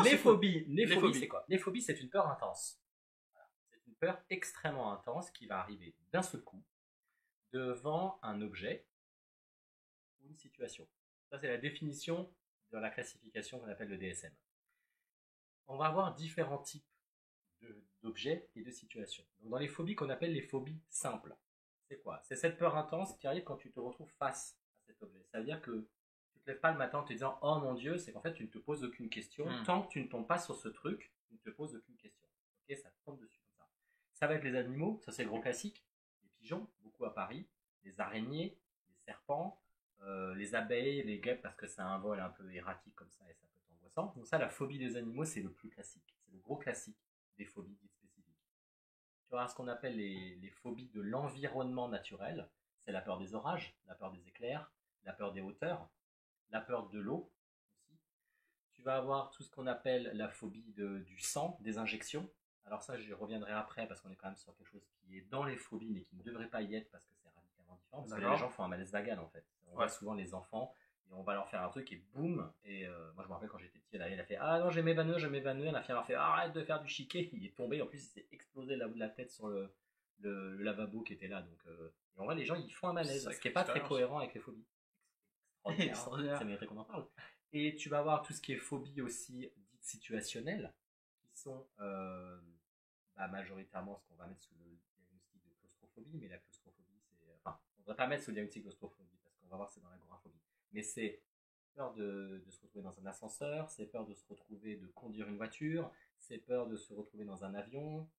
Les phobies, phobies. c'est quoi? Les phobies, c'est une peur intense. Voilà. C'est une peur extrêmement intense qui va arriver d'un seul coup devant un objet ou une situation. Ça, c'est la définition de la classification qu'on appelle le DSM. On va avoir différents types d'objets et de situations. Donc, dans les phobies qu'on appelle les phobies simples, c'est quoi? C'est cette peur intense qui arrive quand tu te retrouves face à cet objet. Ça veut dire que tu ne te lèves pas le matin en te disant oh mon Dieu, c'est qu'en fait tu ne te poses aucune question. Tant que tu ne tombes pas sur ce truc, tu ne te poses aucune question. Ok, ça te tombe dessus comme ça. Ça va être les animaux, ça c'est le gros classique. Les pigeons, beaucoup à Paris, les araignées, les serpents, les abeilles, les guêpes parce que c'est un vol un peu erratique comme ça et ça peut être angoissant. Donc ça, la phobie des animaux, c'est le plus classique. C'est le gros classique des phobies dites spécifiques. Tu vois ce qu'on appelle les phobies de l'environnement naturel. C'est la peur des orages, la peur des éclairs, la peur des hauteurs, la peur de l'eau aussi. Tu vas avoir tout ce qu'on appelle la phobie du sang, des injections. Alors ça, j'y reviendrai après parce qu'on est quand même sur quelque chose qui est dans les phobies mais qui ne devrait pas y être parce que c'est radicalement différent. Parce que là, les gens font un malaise vagal en fait. On voit souvent les enfants et on va leur faire un truc et boum. Et moi, je me rappelle quand j'étais petit, elle a fait ah non, j'ai mes vanneux, j'ai mes vanneux. La fille a fait arrête de faire du chiquet. Il est tombé. En plus, il s'est explosé là-haut de la tête sur le lavabo qui était là. Donc, et en vrai, les gens ils font un malaise, ce qui n'est pas très cohérent avec les phobies. Extraordinaire. Ça mériterait qu'on en parle. Et tu vas avoir tout ce qui est phobie aussi dite situationnelle, qui sont majoritairement ce qu'on va mettre sous le diagnostic de claustrophobie, mais la claustrophobie, c'est. Enfin, on ne devrait pas mettre sous le diagnostic de claustrophobie, parce qu'on va voir que c'est dans l'agoraphobie. Mais c'est peur de se retrouver dans un ascenseur, c'est peur de se retrouver de conduire une voiture, c'est peur de se retrouver dans un avion.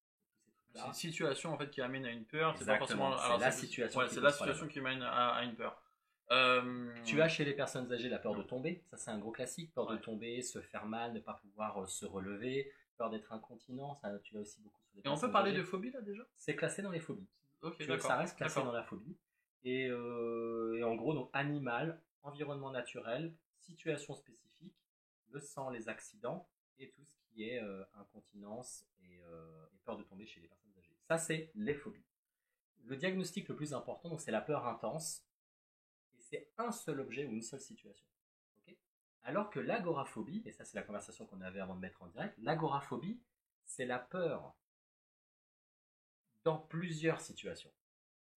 C'est une situation en fait qui amène à une peur. C'est pas forcément. C'est la situation. Ouais, c'est la situation qui mène à une peur. Tu as chez les personnes âgées la peur de tomber, ça c'est un gros classique, peur de tomber, se faire mal, ne pas pouvoir se relever, peur d'être incontinent, ça tu l'as aussi beaucoup sur les personnes âgées. Et on peut parler de phobie là déjà? C'est classé dans les phobies. Ok, ça reste classé dans la phobie. Et en gros, donc animal, environnement naturel, situation spécifique, le sang, les accidents et tout ce qui est incontinence et peur de tomber chez les personnes âgées. Ça c'est les phobies. Le diagnostic le plus important, donc c'est la peur intense. C'est un seul objet ou une seule situation. Okay, alors que l'agoraphobie, et ça c'est la conversation qu'on avait avant de mettre en direct, l'agoraphobie, c'est la peur dans plusieurs situations.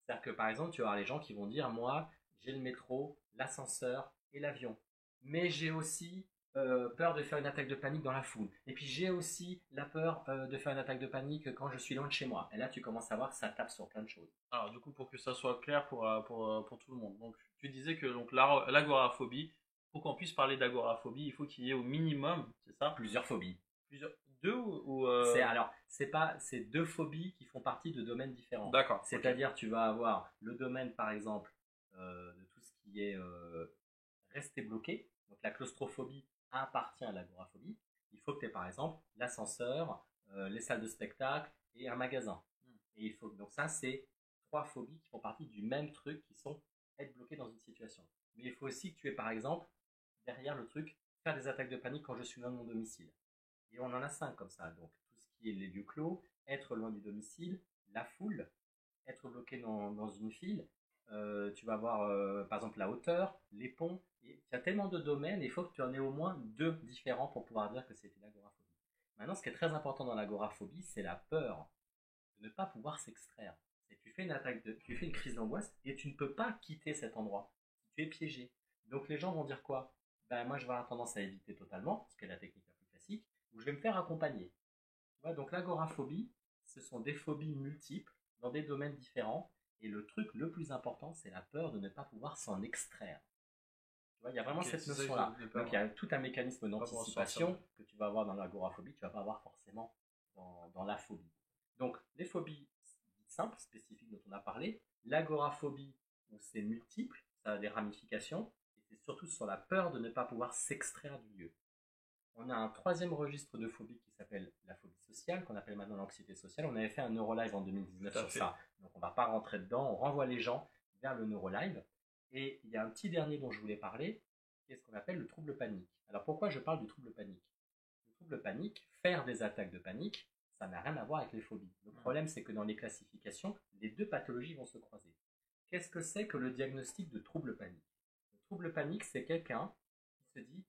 C'est-à-dire que par exemple, tu vas avoir les gens qui vont dire, moi, j'ai le métro, l'ascenseur et l'avion. Mais j'ai aussi peur de faire une attaque de panique dans la foule. Et puis j'ai aussi la peur de faire une attaque de panique quand je suis loin de chez moi. Et là, tu commences à voir que ça tape sur plein de choses. Alors du coup, pour que ça soit clair pour tout le monde. Donc tu disais que donc l'agoraphobie, pour qu'on puisse parler d'agoraphobie, il faut qu'il y ait au minimum, c'est ça? Plusieurs phobies. Deux ou c'est deux phobies qui font partie de domaines différents. D'accord. C'est-à-dire tu vas avoir le domaine par exemple de tout ce qui est rester bloqué. Donc la claustrophobie appartient à l'agoraphobie. Il faut que tu aies par exemple l'ascenseur, les salles de spectacle et un magasin. Et donc ça c'est trois phobies qui font partie du même truc qui sont être bloqué dans une situation. Mais il faut aussi que tu aies par exemple derrière le truc faire des attaques de panique quand je suis loin de mon domicile. Et on en a 5 comme ça. Donc tout ce qui est les lieux clos, être loin du domicile, la foule, être bloqué dans une file. Tu vas avoir par exemple la hauteur, les ponts. Il y a tellement de domaines, il faut que tu en aies au moins deux différents pour pouvoir dire que c'est une agoraphobie. Maintenant, ce qui est très important dans l'agoraphobie, c'est la peur de ne pas pouvoir s'extraire. Tu fais tu fais une crise d'angoisse et tu ne peux pas quitter cet endroit. Tu es piégé. Donc les gens vont dire quoi? Moi, je vais avoir tendance à éviter totalement, ce qui est la technique la plus classique, ou je vais me faire accompagner. Tu vois, donc l'agoraphobie, ce sont des phobies multiples dans des domaines différents. Et le truc le plus important, c'est la peur de ne pas pouvoir s'en extraire. Tu vois, il y a vraiment cette notion-là. Donc il y a tout un mécanisme d'anticipation que tu vas avoir dans l'agoraphobie, que tu vas pas avoir forcément dans la phobie. Donc les phobies simples, spécifiques dont on a parlé, l'agoraphobie où c'est multiple, ça a des ramifications, et c'est surtout sur la peur de ne pas pouvoir s'extraire du lieu. On a un troisième registre de phobie qui s'appelle la phobie sociale, qu'on appelle maintenant l'anxiété sociale. On avait fait un Neurolive en 2019 sur ça. Donc on ne va pas rentrer dedans, on renvoie les gens vers le Neurolive. Et il y a un petit dernier dont je voulais parler, qui est ce qu'on appelle le trouble panique. Alors pourquoi je parle du trouble panique? Le trouble panique, faire des attaques de panique, ça n'a rien à voir avec les phobies. Le problème, c'est que dans les classifications, les deux pathologies vont se croiser. Qu'est-ce que c'est que le diagnostic de trouble panique? Le trouble panique, c'est quelqu'un qui se dit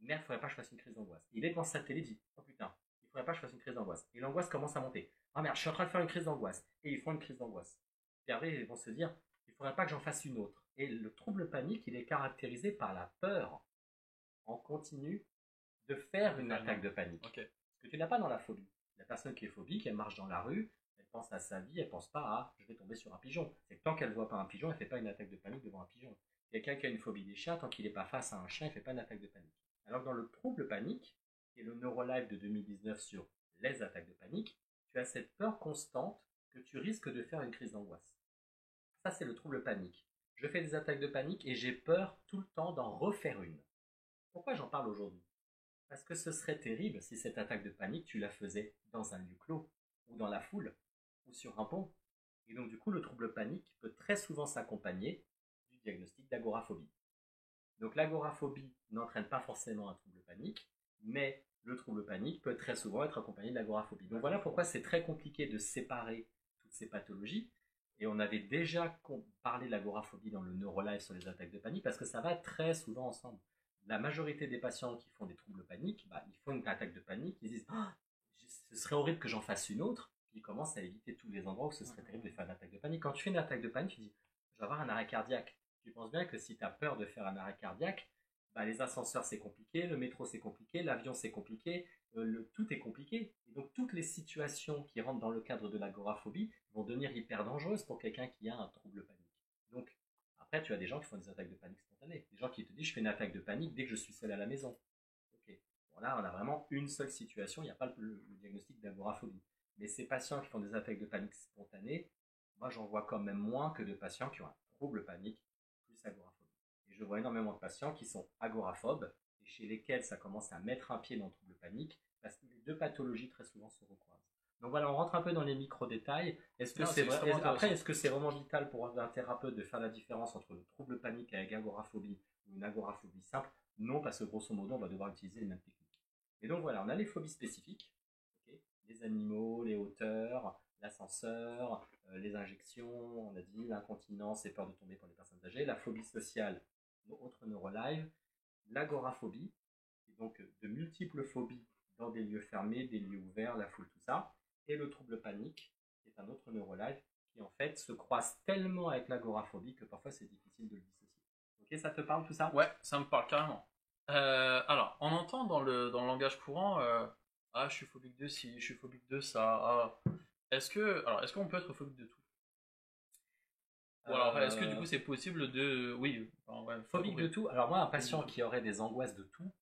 merde, il faudrait pas que je fasse une crise d'angoisse. Il est devant sa télé, il dit, oh putain, il faudrait pas que je fasse une crise d'angoisse. Et l'angoisse commence à monter. Ah merde, je suis en train de faire une crise d'angoisse. Et ils font une crise d'angoisse. Et après, ils vont se dire, il faudrait pas que j'en fasse une autre. Et le trouble panique, il est caractérisé par la peur en continu de faire une attaque de panique. Ok. Ce que tu n'as pas dans la phobie. La personne qui est phobique, elle marche dans la rue, elle pense à sa vie, elle pense pas à je vais tomber sur un pigeon. C'est que tant qu'elle voit pas un pigeon, elle fait pas une attaque de panique devant un pigeon. Quelqu'un qui a une phobie des chiens, tant qu'il n'est pas face à un chien, il fait pas une attaque de panique. Alors que dans le trouble panique, qui est le Neurolife de 2019 sur les attaques de panique, tu as cette peur constante que tu risques de faire une crise d'angoisse. Ça, c'est le trouble panique. Je fais des attaques de panique et j'ai peur tout le temps d'en refaire une. Pourquoi j'en parle aujourd'hui? Parce que ce serait terrible si cette attaque de panique, tu la faisais dans un lieu clos, ou dans la foule, ou sur un pont. Et donc, du coup, le trouble panique peut très souvent s'accompagner du diagnostic d'agoraphobie. Donc, l'agoraphobie n'entraîne pas forcément un trouble panique, mais le trouble panique peut très souvent être accompagné de l'agoraphobie. Donc, voilà pourquoi c'est très compliqué de séparer toutes ces pathologies. Et on avait déjà parlé de l'agoraphobie dans le Neurolife sur les attaques de panique, parce que ça va très souvent ensemble. La majorité des patients qui font des troubles paniques, ils font une attaque de panique, ils disent oh, ce serait horrible que j'en fasse une autre, puis ils commencent à éviter tous les endroits où ce serait terrible de faire une attaque de panique. Quand tu fais une attaque de panique, tu dis je vais avoir un arrêt cardiaque. Tu penses bien que si tu as peur de faire un arrêt cardiaque, les ascenseurs c'est compliqué, le métro c'est compliqué, l'avion c'est compliqué, tout est compliqué. Et donc toutes les situations qui rentrent dans le cadre de l'agoraphobie vont devenir hyper dangereuses pour quelqu'un qui a un trouble panique. Donc après, tu as des gens qui font des attaques de panique spontanées. Des gens qui te disent, je fais une attaque de panique dès que je suis seul à la maison. Ok. Bon, là, on a vraiment une seule situation. Il n'y a pas le diagnostic d'agoraphobie. Mais ces patients qui font des attaques de panique spontanées, moi, j'en vois quand même moins que de patients qui ont un trouble panique plus agoraphobie. Et je vois énormément de patients qui sont agoraphobes et chez lesquels ça commence à mettre un pied dans le trouble panique parce que les deux pathologies très souvent se recroisent. Donc voilà, on rentre un peu dans les micro-détails. Est-ce que c'est vrai, après, est-ce que c'est vraiment vital pour un thérapeute de faire la différence entre le trouble panique avec agoraphobie ou une agoraphobie simple? Non, parce que grosso modo, on va devoir utiliser les mêmes techniques. Et donc voilà, on a les phobies spécifiques, okay, les animaux, les hauteurs, l'ascenseur, les injections, on a dit l'incontinence et peur de tomber pour les personnes âgées, la phobie sociale, autre neurolive, l'agoraphobie, et donc de multiples phobies dans des lieux fermés, des lieux ouverts, la foule, tout ça, et le trouble panique, qui est un autre neurolife, qui en fait se croise tellement avec l'agoraphobie que parfois c'est difficile de le dissocier. Ok, ça te parle tout ça? Ouais, ça me parle carrément. Alors, on entend dans le langage courant, ah, je suis phobique de ci, je suis phobique de ça. Ah. Est-ce qu'on peut être phobique de tout? Ou alors, est-ce que du coup c'est possible de, oui, enfin, ouais, phobique de tout. Alors moi, un patient de qui aurait des angoisses de tout,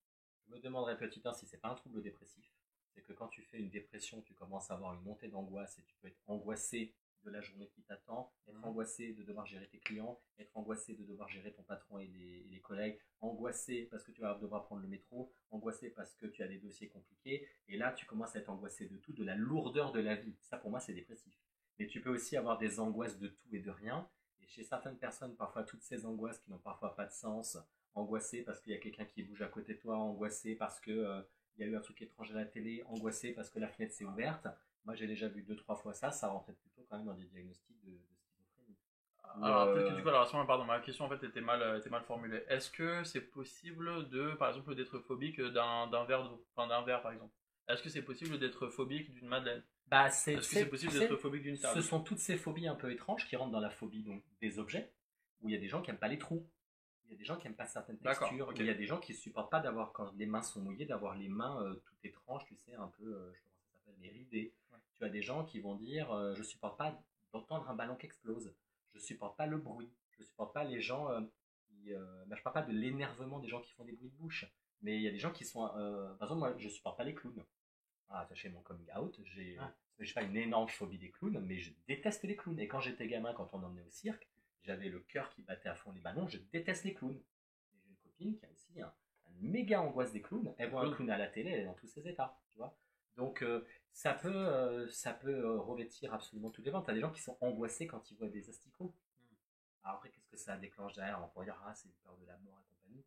je me demanderais petit 1 si c'est pas un trouble dépressif. C'est que quand tu fais une dépression, tu commences à avoir une montée d'angoisse et tu peux être angoissé de la journée qui t'attend, être angoissé de devoir gérer tes clients, être angoissé de devoir gérer ton patron et les collègues, angoissé parce que tu vas devoir prendre le métro, angoissé parce que tu as des dossiers compliqués, et là tu commences à être angoissé de tout, de la lourdeur de la vie. Ça pour moi c'est dépressif. Mais tu peux aussi avoir des angoisses de tout et de rien, et chez certaines personnes, parfois toutes ces angoisses qui n'ont parfois pas de sens, angoissé parce qu'il y a quelqu'un qui bouge à côté de toi, angoissé parce que il y a eu un truc étrange à la télé, angoissé parce que la fenêtre s'est ouverte. Moi, j'ai déjà vu 2-3 fois ça, ça rentrait plutôt quand même dans des diagnostics de schizophrénie. Alors, peut-être que du coup, alors, à ce moment, pardon, ma question en fait était mal formulée. Est-ce que c'est possible de, par exemple, d'être phobique d'un verre d'eau, enfin d'un verre par exemple? Est-ce que c'est possible d'être phobique d'une madeleine? Est-ce que c'est possible d'être phobique d'une table? Ce sont toutes ces phobies un peu étranges qui rentrent dans la phobie donc, des objets, où il y a des gens qui n'aiment pas les trous, il y a des gens qui n'aiment pas certaines textures, Okay. il y a des gens qui ne supportent pas d'avoir, quand les mains sont mouillées, d'avoir les mains tout étranges, tu sais, un peu, je sais pas comment ça s'appelle, mais ridées. Ouais. Tu as des gens qui vont dire, je ne supporte pas d'entendre un ballon qui explose, je ne supporte pas le bruit, je ne supporte pas les gens qui... je ne parle pas de l'énervement des gens qui font des bruits de bouche, mais il y a des gens qui sont... par exemple, moi, je ne supporte pas les clowns. Ah, sachez mon coming out, j'ai pas une énorme phobie des clowns, mais je déteste les clowns. Et quand j'étais gamin, quand on emmenait au cirque, j'avais le cœur qui battait à fond les ballons, je déteste les clowns. J'ai une copine qui a aussi une méga angoisse des clowns, elle voit un clown à la télé, elle est dans tous ses états, tu vois. Donc ça peut revêtir absolument toutes les ventes. T'as des gens qui sont angoissés quand ils voient des asticots. Alors après, qu'est-ce que ça déclenche derrière? On pourrait dire, ah, c'est une peur de la mort et compagnie.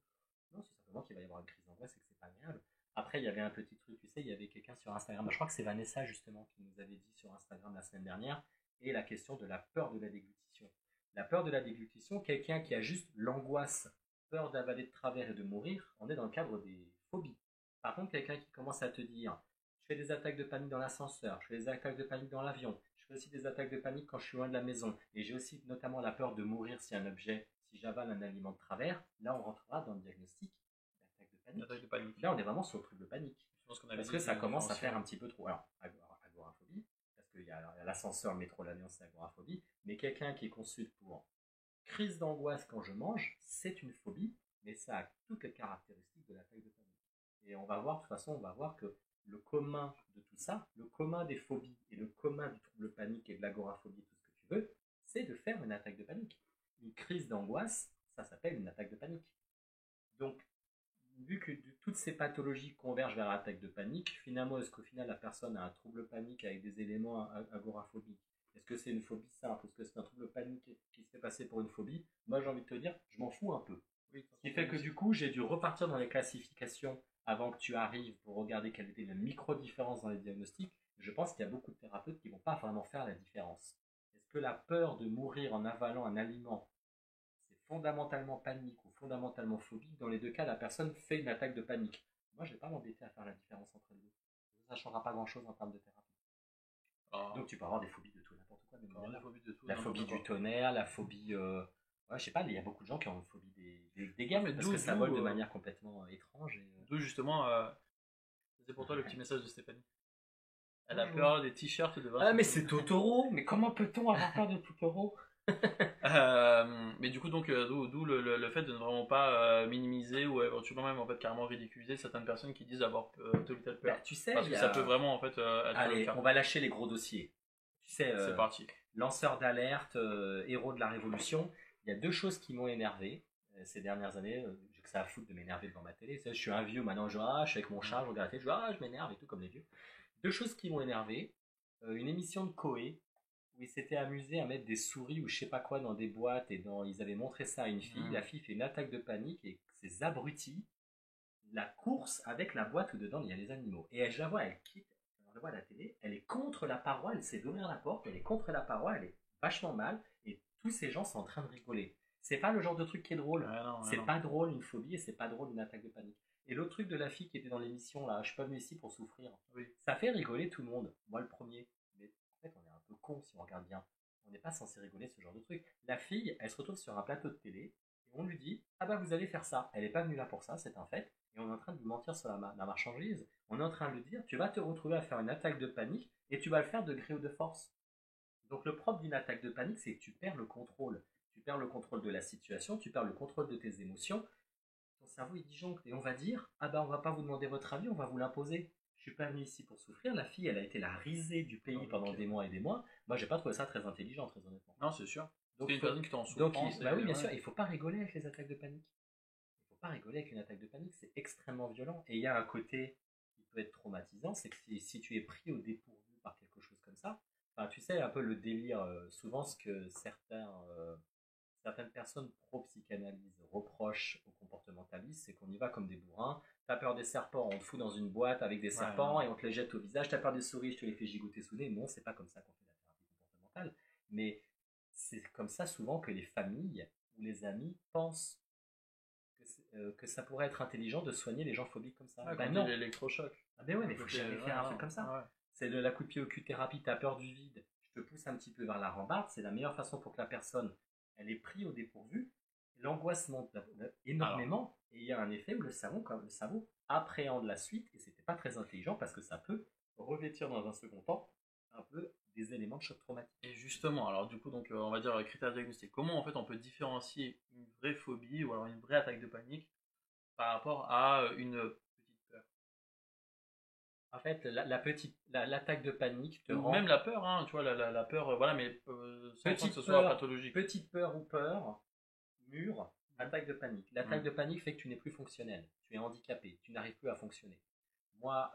Non, c'est simplement qu'il va y avoir une crise d'angoisse et que c'est pas agréable. Après, il y avait un petit truc, tu sais, il y avait quelqu'un sur Instagram, je crois que c'est Vanessa justement qui nous avait dit sur Instagram la semaine dernière, et la question de la peur de la déglutition. La peur de la déglutition, quelqu'un qui a juste l'angoisse, peur d'avaler de travers et de mourir, on est dans le cadre des phobie. Par contre, quelqu'un qui commence à te dire, je fais des attaques de panique dans l'ascenseur, je fais des attaques de panique dans l'avion, je fais aussi des attaques de panique quand je suis loin de la maison, et j'ai aussi notamment la peur de mourir si j'avale un aliment de travers, là on rentrera dans le diagnostic d'attaque de panique. Attaque de panique. Là on est vraiment sur le trouble panique. Je pense qu'on avait Parce dit que ça commence à différencier. faire un petit peu trop. Alors, agoraphobie, parce qu'il y a l'ascenseur, le métro, l'avion, c'est agoraphobie, mais quelqu'un qui est conçu pour crise d'angoisse quand je mange, c'est une phobie, mais ça a toutes les caractéristiques de l'attaque de panique. Et on va voir, de toute façon, on va voir que le commun de tout ça, le commun des phobies et le commun du trouble panique et de l'agoraphobie, tout ce que tu veux, c'est de faire une attaque de panique. Une crise d'angoisse, ça s'appelle une attaque de panique. Donc, vu que toutes ces pathologies convergent vers l'attaque de panique, finalement, est-ce qu'au final la personne a un trouble panique avec des éléments agoraphobiques? Est-ce que c'est une phobie simple? Est-ce que c'est un trouble panique qui se fait passer pour une phobie? Moi, j'ai envie de te dire, je m'en fous un peu. Oui, Ce qui fait que du coup, j'ai dû repartir dans les classifications avant que tu arrives pour regarder quelle était la micro-différence dans les diagnostics. Je pense qu'il y a beaucoup de thérapeutes qui ne vont pas vraiment faire la différence. Est-ce que la peur de mourir en avalant un aliment, c'est fondamentalement panique ou fondamentalement phobique? Dans les deux cas, la personne fait une attaque de panique. Moi, je ne vais pas m'embêter à faire la différence entre les deux. Ça ne changera pas grand-chose en termes de thérapie. Alors, Donc tu peux avoir des phobies de tout n'importe quoi. des phobies de tout, La phobie du tonnerre, la phobie... ouais, je sais pas, il y a beaucoup de gens qui ont une phobie des guêpes, mais parce que ça vole de manière complètement étrange. D'où justement, c'est pour toi le petit message de Stéphanie. Elle a Bonjour. peur des t-shirts de 20. Ah mais c'est Totoro. Mais comment peut-on avoir peur de Totoro? Mais du coup, donc, d'où le fait de ne vraiment pas minimiser ou éventuellement même en fait carrément ridiculiser certaines personnes qui disent avoir telle ou telle peur. Bah, tu sais, Parce que ça peut vraiment en fait être le allez, cas. on va lâcher les gros dossiers. Tu sais, C'est parti. lanceur d'alerte, héros de la révolution. Il y a deux choses qui m'ont énervé ces dernières années. J'ai que ça à foutre de m'énerver devant ma télé. Je suis un vieux maintenant, je suis avec mon chat, je regarde la télé, je m'énerve et tout comme les vieux. Deux choses qui m'ont énervé. Une émission de Koé où ils s'étaient amusés à mettre des souris ou je sais pas quoi dans des boîtes et ils avaient montré ça à une fille. La fille fait une attaque de panique et ces abrutis la course avec la boîte où dedans il y a les animaux. Et je la vois, elle quitte, je la vois à la télé, elle est contre la paroi, elle essaie d'ouvrir la porte, elle est contre la paroi, elle est vachement mal et tous ces gens sont en train de rigoler. C'est pas le genre de truc qui est drôle. C'est pas drôle une phobie et c'est pas drôle une attaque de panique. Et l'autre truc de la fille qui était dans l'émission là, je suis pas venu ici pour souffrir. Oui. Ça fait rigoler tout le monde. Moi le premier. Mais en fait on est un peu con si on regarde bien. On n'est pas censé rigoler ce genre de truc. La fille, elle se retrouve sur un plateau de télé et on lui dit ah bah vous allez faire ça. Elle n'est pas venue là pour ça, c'est un fait. Et on est en train de lui mentir sur la marchandise. On est en train de lui dire tu vas te retrouver à faire une attaque de panique et tu vas le faire de gré ou de force. Donc le propre d'une attaque de panique, c'est que tu perds le contrôle. Tu perds le contrôle de la situation, tu perds le contrôle de tes émotions. Ton cerveau il disjoncte et on va dire ah bah on va pas vous demander votre avis, on va vous l'imposer. Je suis pas venu ici pour souffrir. La fille, elle a été la risée du pays pendant des mois et des mois. Moi, j'ai pas trouvé ça très intelligent, très honnêtement. Non, c'est sûr. Donc, c'est une personne qui t'en souffrance. bah oui, bien sûr, il faut pas rigoler avec les attaques de panique. Il faut pas rigoler avec une attaque de panique, c'est extrêmement violent. Et il y a un côté qui peut être traumatisant, c'est que si tu es pris au dépourvu par quelque chose comme ça, enfin, tu sais, un peu le délire, souvent ce que certaines personnes pro-psychanalyse reprochent aux comportementalistes, c'est qu'on y va comme des bourrins. T'as peur des serpents, on te fout dans une boîte avec des serpents et on te les jette au visage. T'as peur des souris, je te les fais gigoter sous le nez. Non, c'est pas comme ça qu'on fait la thérapie comportementale. Mais c'est comme ça souvent que les familles ou les amis pensent que ça pourrait être intelligent de soigner les gens phobiques comme ça. Bah non. L'électrochoc. Ah ben ouais, mais il faut jamais faire un truc comme ça. Ouais. C'est de la coup de pied au cul thérapie, t'as peur du vide, je te pousse un petit peu vers la rambarde, c'est la meilleure façon pour que la personne, elle est prise au dépourvu. L'angoisse monte énormément et il y a un effet où le cerveau appréhende la suite et c'était pas très intelligent parce que ça peut revêtir dans un second temps un peu des éléments de choc traumatique. Et justement, alors du coup, donc, on va dire critères diagnostiques. Comment en fait on peut différencier une vraie phobie ou alors une vraie attaque de panique par rapport à une petite peur? En fait, l'attaque de panique te rend... Même la peur, hein, tu vois, la peur, voilà, mais sans que ce soit pathologique. Petite peur ou peur, mûre, attaque de panique. L'attaque de panique fait que tu n'es plus fonctionnel, tu es handicapé, tu n'arrives plus à fonctionner. Moi,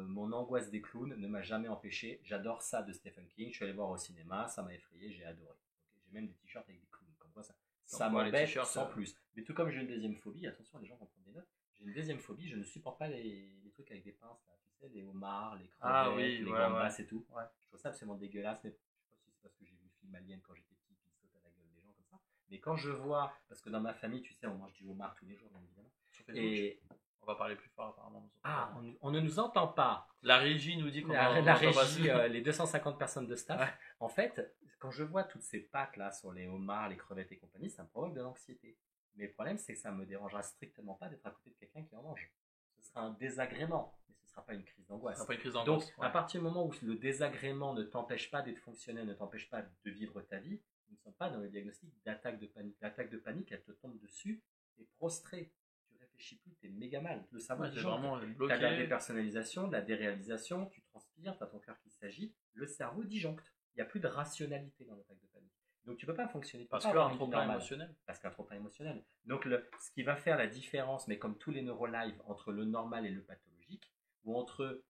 mon angoisse des clowns ne m'a jamais empêché. J'adore ça de Stephen King. Je suis allé voir au cinéma, ça m'a effrayé, j'ai adoré. Okay, j'ai même des t-shirts avec des clowns, comme quoi ça m'embête sans plus. Mais tout comme j'ai une deuxième phobie, attention, les gens vont prendre des notes. J'ai une deuxième phobie, je ne supporte pas les trucs avec des pinces, là, tu sais, les homards, les crevettes, les gambas et tout. Ouais. Je trouve ça absolument dégueulasse, mais je sais pas si c'est parce que j'ai vu le film Alien quand j'étais petit, qui saute à la gueule des gens comme ça. Mais quand je vois, parce que dans ma famille, tu sais, on mange du homard tous les jours, bien évidemment. Et On va parler plus fort apparemment. Ah, on ne nous entend pas. La régie nous dit qu'on La régie, les 250 personnes de staff. Ouais. En fait, quand je vois toutes ces pattes là sur les homards, les crevettes et compagnie, ça me provoque de l'anxiété. Mais le problème, c'est que ça me dérangera strictement pas d'être à côté de quelqu'un qui en mange. Ce sera un désagrément, mais ce ne sera pas une crise d'angoisse. Pas une crise Donc, d'angoisse. à partir du moment où le désagrément ne t'empêche pas d'être fonctionnel, ne t'empêche pas de vivre ta vie, nous ne sommes pas dans le diagnostic d'attaque de panique. L'attaque de panique, elle te tombe dessus, tu es prostré, tu réfléchis plus, tu es méga mal. Le cerveau, c'est vraiment tu as bloqué. de la dépersonnalisation, de la déréalisation, tu transpires, tu as ton cœur qui s'agite, le cerveau disjoncte. Il n'y a plus de rationalité dans l'attaque de panique. Donc tu ne peux pas fonctionner. Parce qu'il y a un trop-plein émotionnel. Parce qu'il y a un trop-plein émotionnel. Donc ce qui va faire la différence, mais comme tous les neurolives, entre le normal et le pathologique, ou entre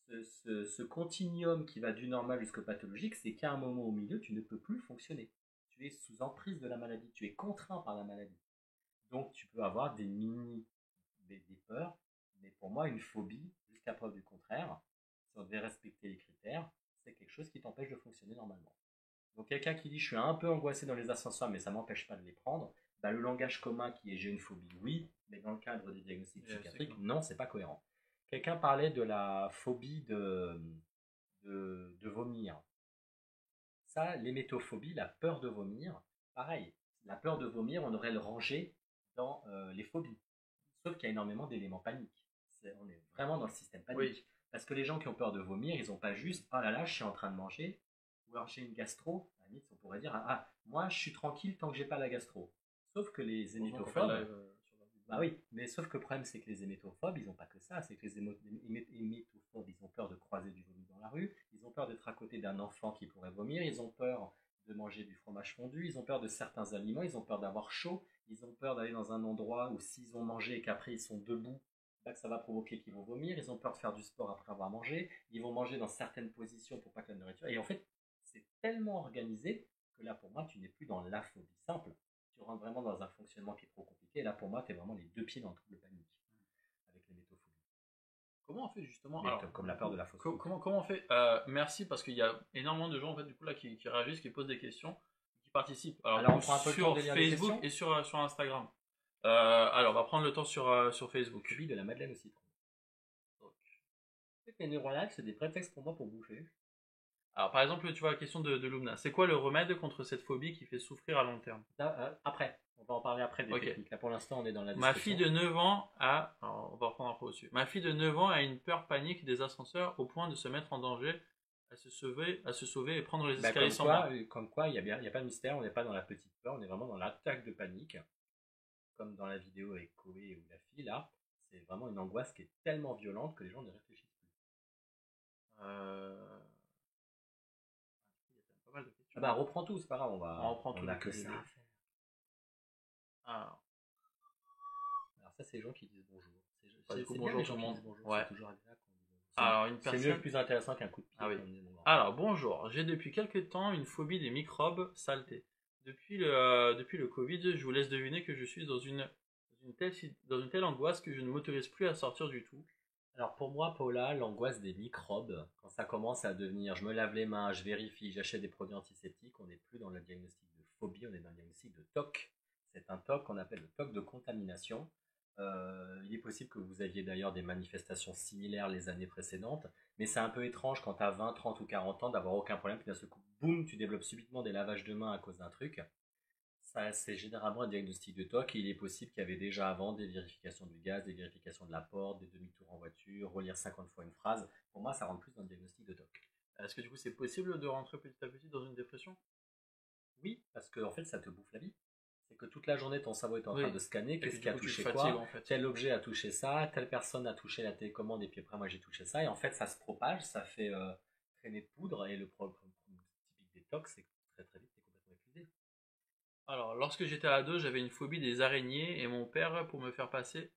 ce continuum qui va du normal jusqu'au pathologique, c'est qu'à un moment au milieu, tu ne peux plus fonctionner. Tu es sous emprise de la maladie, tu es contraint par la maladie. Donc tu peux avoir des peurs, mais pour moi, une phobie, jusqu'à preuve du contraire, si on devait respecter les critères, c'est quelque chose qui t'empêche de fonctionner normalement. Donc quelqu'un qui dit je suis un peu angoissé dans les ascenseurs, mais ça ne m'empêche pas de les prendre, bah, le langage commun qui est j'ai une phobie, oui, mais dans le cadre des diagnostics psychiatriques, non, c'est pas cohérent. Quelqu'un parlait de la phobie de vomir. Ça, l'hémétophobie, la peur de vomir, pareil. La peur de vomir, on aurait le rangé dans les phobies. Sauf qu'il y a énormément d'éléments paniques. On est vraiment dans le système panique. Oui. Parce que les gens qui ont peur de vomir, ils n'ont pas juste oh là là, je suis en train de manger, ou alors j'ai une gastro. À la limite, on pourrait dire ah, moi je suis tranquille tant que j'ai pas la gastro. Sauf que les hémétophobes. Bah oui, mais sauf que le problème c'est que les hémétophobes, ils n'ont pas que ça. C'est que les hémétophobes, ils ont peur de croiser du vomi dans la rue, ils ont peur d'être à côté d'un enfant qui pourrait vomir, ils ont peur de manger du fromage fondu, ils ont peur de certains aliments, ils ont peur d'avoir chaud, ils ont peur d'aller dans un endroit où s'ils ont mangé et qu'après ils sont debout, là que ça va provoquer qu'ils vont vomir, ils ont peur de faire du sport après avoir mangé, ils vont manger dans certaines positions pour pas que la nourriture... Et en fait, c'est tellement organisé que là pour moi, tu n'es plus dans la phobie simple, tu rentres vraiment dans un fonctionnement qui est trop compliqué, et là pour moi, tu es vraiment les deux pieds dans le trouble panique, avec les métophobies. Comment on fait justement comme la peur de la fausse phobie. Comment on fait Merci parce qu'il y a énormément de gens en fait, du coup, là, qui réagissent, qui posent des questions, qui participent. Alors on prend un peu sur Facebook et sur Instagram. Alors on va prendre le temps sur Facebook. Phobie de la madeleine au citron. Les neurolages, c'est des prétextes pour moi pour bouffer. Alors par exemple, tu vois la question de Lumna. C'est quoi le remède contre cette phobie qui fait souffrir à long terme? Après. On va en parler après des techniques. Là, pour l'instant, on est dans la discussion. Ma fille de 9 ans a... Alors, on va reprendre un peu au-dessus. Ma fille de 9 ans a une peur panique des ascenseurs au point de se mettre en danger, à se sauver et prendre les escaliers sans bas. Comme quoi, il n'y a pas de mystère, on n'est pas dans la petite peur, on est vraiment dans l'attaque de panique. Comme dans la vidéo avec Koé ou la fille, là. C'est vraiment une angoisse qui est tellement violente que les gens ne réfléchissent plus. Il y a pas mal de questions. Bah, reprends tout, c'est pas grave, on a que ça à faire. Alors ça, c'est les gens qui disent bonjour. C'est bonjour tout le monde. Ouais. C'est toujours agréable. Alors, une personne... C'est mieux, plus intéressant qu'un coup de pied. Ah, oui. Alors, bonjour. J'ai depuis quelques temps une phobie des microbes saletés. Depuis le Covid, je vous laisse deviner que je suis dans une telle angoisse que je ne m'autorise plus à sortir du tout. Alors pour moi, Paula, l'angoisse des microbes, quand ça commence à devenir je me lave les mains, je vérifie, j'achète des produits antiseptiques, on n'est plus dans le diagnostic de phobie, on est dans le diagnostic de TOC. C'est un TOC qu'on appelle le TOC de contamination. Il est possible que vous aviez d'ailleurs des manifestations similaires les années précédentes, mais c'est un peu étrange quand tu as 20, 30 ou 40 ans d'avoir aucun problème, puis d'un seul coup, boum, tu développes subitement des lavages de mains à cause d'un truc. Ça, c'est généralement un diagnostic de TOC, et il est possible qu'il y avait déjà avant des vérifications du gaz, des vérifications de la porte, des demi-tours en voiture, relire 50 fois une phrase. Pour moi, ça rentre plus dans le diagnostic de TOC. Est-ce que du coup, c'est possible de rentrer petit à petit dans une dépression? Oui, parce que en fait, ça te bouffe la vie. C'est que toute la journée, ton cerveau est en train de scanner, qu'est-ce qui a touché quoi, en fait. Tel objet a touché ça, telle personne a touché la télécommande, et puis après, moi, j'ai touché ça. Et en fait, ça se propage, ça fait traîner de poudre, et le problème typique des TOC, c'est que très très vite, tu es complètement épuisé. Alors, lorsque j'étais ado, j'avais une phobie des araignées, et mon père, pour me faire passer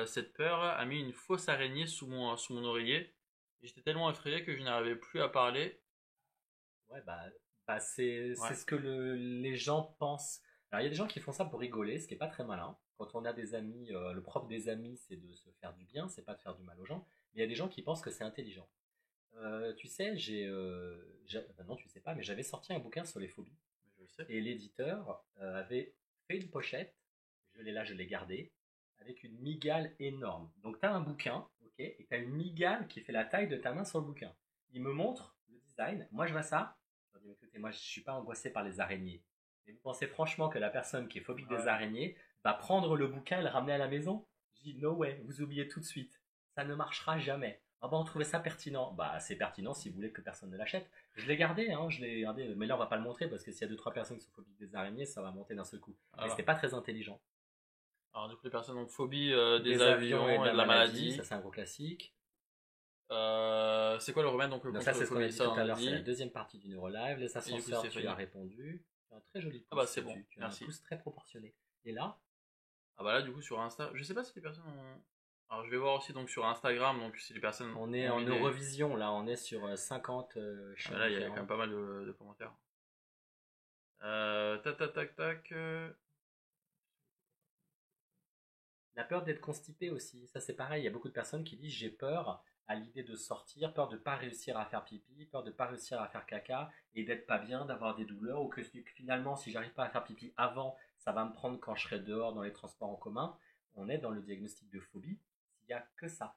cette peur, a mis une fausse araignée sous mon oreiller. J'étais tellement effrayé que je n'arrivais plus à parler. Ouais, c'est ce que les gens pensent. Alors, il y a des gens qui font ça pour rigoler, ce qui n'est pas très malin. Quand on a des amis, le propre des amis, c'est de se faire du bien, c'est pas de faire du mal aux gens. Mais il y a des gens qui pensent que c'est intelligent. Tu sais, non, tu sais pas, mais j'avais sorti un bouquin sur les phobies. Et l'éditeur avait fait une pochette. Je l'ai là, je l'ai gardé. avec une mygale énorme. Donc tu as un bouquin, ok, et tu as une mygale qui fait la taille de ta main sur le bouquin. Il me montre le design. Moi, je vois ça. Je dis, écoutez, moi, je ne suis pas angoissé par les araignées. Et vous pensez franchement que la personne qui est phobique des Ouais. araignées va prendre le bouquin et le ramener à la maison? Je dis, no way, vous oubliez tout de suite. Ça ne marchera jamais. Ah bah, on trouvait ça pertinent. Bah, c'est pertinent si vous voulez que personne ne l'achète. Je l'ai gardé, hein, je l'ai gardé. Mais là, on va pas le montrer parce que s'il y a deux trois personnes qui sont phobiques des araignées, ça va monter d'un seul coup. Mais Voilà. c'était pas très intelligent. Alors, du coup, les personnes ont phobie des Des avions et avions de et la de la maladie, maladie. ça c'est un gros classique. C'est quoi le remède donc Donc ça, contre c'est la ce qu'on a phobie? dit Ça, tout on à a l'heure, c'est la dit. deuxième partie du neurolive. Les Et du coup, ascenseurs, c'est tu as fini. répondu. Tu as un très joli Ah bah, pouce c'est bon. là-dessus. Tu as un Merci. pouce très proportionné. Et là, Ah bah là, du coup, sur Insta, je sais pas si les personnes ont. Alors, je vais voir aussi donc sur Instagram, donc si les personnes on est ont en mis des. Eurovision, là, on est sur 50 Ah bah chaînes là, il y a quand même différentes. pas mal de commentaires. Tac, tac, tac, tac. La peur d'être constipé aussi, ça c'est pareil. Il y a beaucoup de personnes qui disent j'ai peur à l'idée de sortir, peur de ne pas réussir à faire pipi, peur de ne pas réussir à faire caca et d'être pas bien, d'avoir des douleurs ou que finalement si j'arrive pas à faire pipi avant, ça va me prendre quand je serai dehors dans les transports en commun. On est dans le diagnostic de phobie s'il n'y a que ça.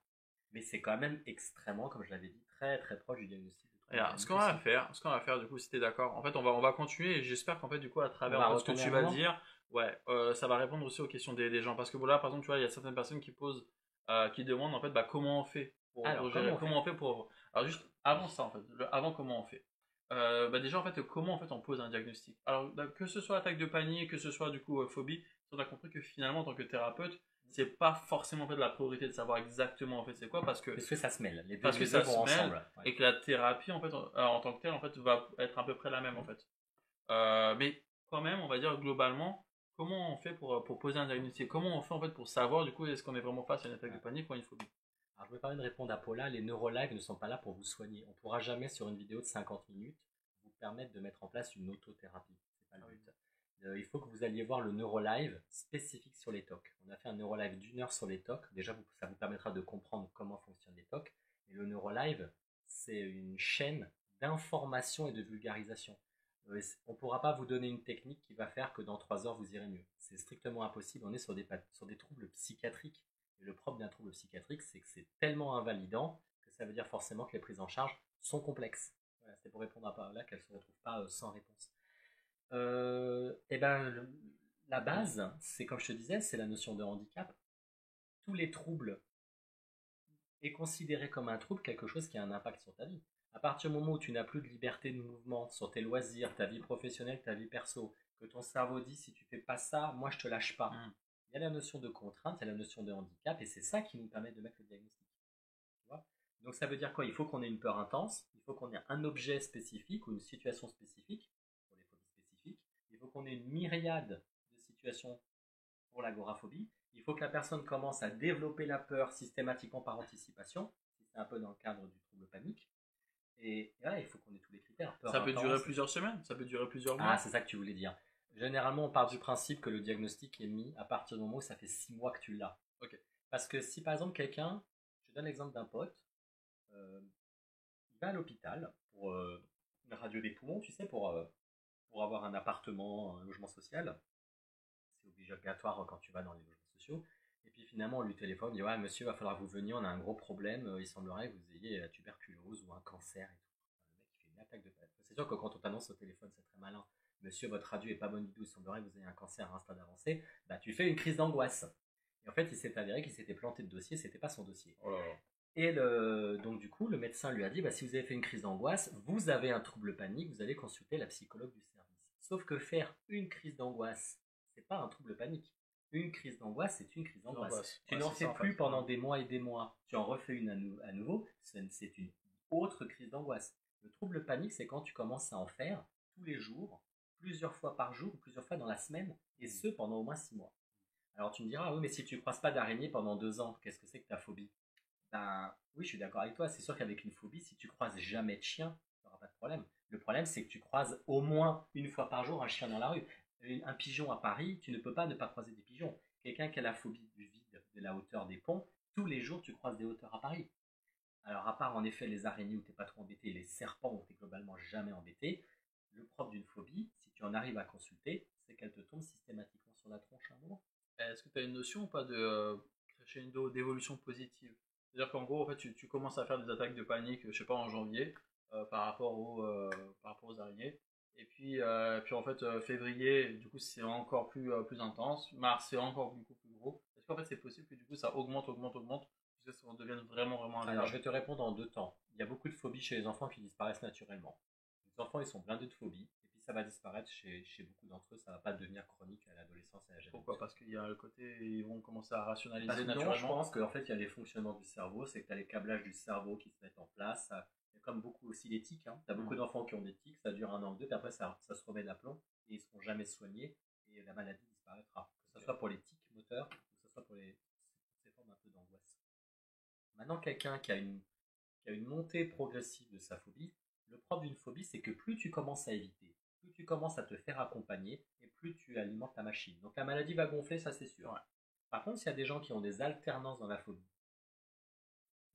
Mais c'est quand même extrêmement, comme je l'avais dit, très très proche du diagnostic de Et trouble alors, alimentaire. ce qu'on va faire du coup, si t'es d'accord, en fait, on va continuer et j'espère qu'en fait, du coup, à On travers va en fait, ce que retomber tu un vas moment. dire, ouais, ça va répondre aussi aux questions des gens. Parce que bon, là, par exemple, tu vois, il y a certaines personnes qui posent, qui demandent en fait, bah, comment on fait pour Alors, comment gérer, on fait? comment on fait pour. Alors, juste avant ça, en fait, avant comment on fait. Bah, déjà, en fait, comment en fait on pose un diagnostic. Alors, bah, que ce soit attaque de panique, que ce soit du coup phobie, on a compris que finalement, en tant que thérapeute, c'est pas forcément en fait la priorité de savoir exactement en fait c'est quoi Parce que ça se mêle, parce que les deux ça vont se mêle ensemble. Ouais. et que la thérapie en fait en tant que telle en fait va être à peu près la même en fait. Mais quand même, on va dire globalement, comment on fait pour poser un diagnostic? Comment on fait en fait pour savoir du coup est-ce qu'on est vraiment face à une attaque de Ouais. panique ou à une phobie? Alors, je me permets de répondre à Paula, les neurolives ne sont pas là pour vous soigner. On ne pourra jamais, sur une vidéo de 50 minutes, vous permettre de mettre en place une autothérapie. C'est pas le Ah oui. but. Il faut que vous alliez voir le neurolive spécifique sur les TOC. On a fait un neurolive d'1 heure sur les TOC. Déjà, ça vous permettra de comprendre comment fonctionnent les TOC. Et le neurolive, c'est une chaîne d'information et de vulgarisation. On ne pourra pas vous donner une technique qui va faire que dans 3 heures, vous irez mieux. C'est strictement impossible. On est sur des troubles psychiatriques. Et le propre d'un trouble psychiatrique, c'est que c'est tellement invalidant que ça veut dire forcément que les prises en charge sont complexes. Voilà, c'était pour répondre à Paola qu'elle ne se retrouve pas sans réponse. Et ben, la base, c'est comme je te disais, c'est la notion de handicap. Tous les troubles est considéré comme un trouble quelque chose qui a un impact sur ta vie. À partir du moment où tu n'as plus de liberté de mouvement sur tes loisirs, ta vie professionnelle, ta vie perso, que ton cerveau dit si tu fais pas ça, moi je te lâche pas. Hmm. Il y a la notion de contrainte, il y a la notion de handicap, et c'est ça qui nous permet de mettre le diagnostic. Tu vois. Donc ça veut dire quoi? Il faut qu'on ait une peur intense, il faut qu'on ait un objet spécifique ou une situation spécifique pour les phobies spécifiques, il faut qu'on ait une myriade de situations pour l'agoraphobie. Il faut que la personne commence à développer la peur systématiquement par anticipation, si c'est un peu dans le cadre du trouble panique. Et là, il faut qu'on ait tous les critères. Peur Ça peut durer intense. plusieurs semaines, ça peut durer plusieurs Ah, mois. c'est ça que tu voulais dire. Généralement, on part du principe que le diagnostic est mis à partir du moment où ça fait 6 mois que tu l'as. Ok. Parce que si par exemple quelqu'un, je donne l'exemple d'un pote, euh, il va à l'hôpital pour une radio des poumons, tu sais, pour avoir un appartement, un logement social. C'est obligatoire quand tu vas dans les logements sociaux. Et puis finalement, on lui téléphone, il dit ouais, monsieur, il va falloir que vous veniez, on a un gros problème, il semblerait que vous ayez la tuberculose ou un cancer et tout. Le mec, il fait une attaque de panique. C'est sûr que quand on t'annonce au téléphone, c'est très malin. Monsieur, votre radio est pas bonne du tout, il semblerait que vous ayez un cancer à un stade avancé. Bah, tu fais une crise d'angoisse. Et en fait, il s'est avéré qu'il s'était planté de dossier, c'était pas son dossier. Oh là là. Et donc, du coup, le médecin lui a dit bah, si vous avez fait une crise d'angoisse, vous avez un trouble panique, vous allez consulter la psychologue du service. Sauf que faire une crise d'angoisse, c'est pas un trouble panique. Une crise d'angoisse, c'est une crise d'angoisse. L'angoisse. Tu Ouais, n'en c'est fais ça en fait. plus pendant des mois et des mois, tu en refais une à nouveau, c'est une autre crise d'angoisse. Le trouble panique, c'est quand tu commences à en faire tous les jours, plusieurs fois par jour, plusieurs fois dans la semaine, et ce pendant au moins 6 mois. Alors tu me diras, ah oui, mais si tu ne croises pas d'araignée pendant 2 ans, qu'est-ce que c'est que ta phobie? Ben oui, je suis d'accord avec toi. C'est sûr qu'avec une phobie, si tu croises jamais de chien, tu n'auras pas de problème. Le problème, c'est que tu croises au moins une fois par jour un chien dans la rue. Un pigeon à Paris, tu ne peux pas ne pas croiser des pigeons. Quelqu'un qui a la phobie du vide, de la hauteur des ponts, tous les jours tu croises des hauteurs à Paris. Alors à part en effet les araignées où tu n'es pas trop embêté, les serpents où tu n'es globalement jamais embêté, le propre d'une phobie, si tu en arrives à consulter, c'est qu'elle te tombe systématiquement sur la tronche à un moment. Est-ce que tu as une notion ou pas de crescendo, d'évolution positive? C'est-à-dire qu'en gros, en fait, tu commences à faire des attaques de panique, je sais pas, en janvier, par rapport aux araignées. Et puis en fait, février, du coup, c'est encore plus intense. Mars, c'est encore du coup plus gros. Est-ce qu'en fait, c'est possible que du coup, ça augmente, jusqu'à ce qu'on devienne vraiment Alors, je invivable? vais te répondre en deux temps. Il y a beaucoup de phobies chez les enfants qui disparaissent naturellement. Les enfants, ils sont blindés de phobies, et puis ça va disparaître chez beaucoup d'entre eux, ça va pas devenir chronique à l'adolescence et à l'âge Pourquoi? adulte. Parce qu'il y a le côté, ils vont commencer à Parce rationaliser que non, je naturellement. pense qu'en fait, il y a les fonctionnements du cerveau, c'est que tu as les câblages du cerveau qui se mettent en place. Il y a comme beaucoup aussi les tics, hein. Tu as beaucoup Hmm. d'enfants qui ont des tics, ça dure un an ou deux, puis après ça se remet d'aplomb, et ils ne seront jamais soignés, et la maladie disparaîtra. Que ce Ok. soit pour les tics moteurs, ou que ce soit pour ces formes un peu d'angoisse. Maintenant, quelqu'un qui a une montée progressive de sa phobie, le propre d'une phobie, c'est que plus tu commences à éviter, plus tu commences à te faire accompagner, et plus tu alimentes ta machine. Donc la maladie va gonfler, ça c'est sûr. Ouais. Par contre, s'il y a des gens qui ont des alternances dans la phobie,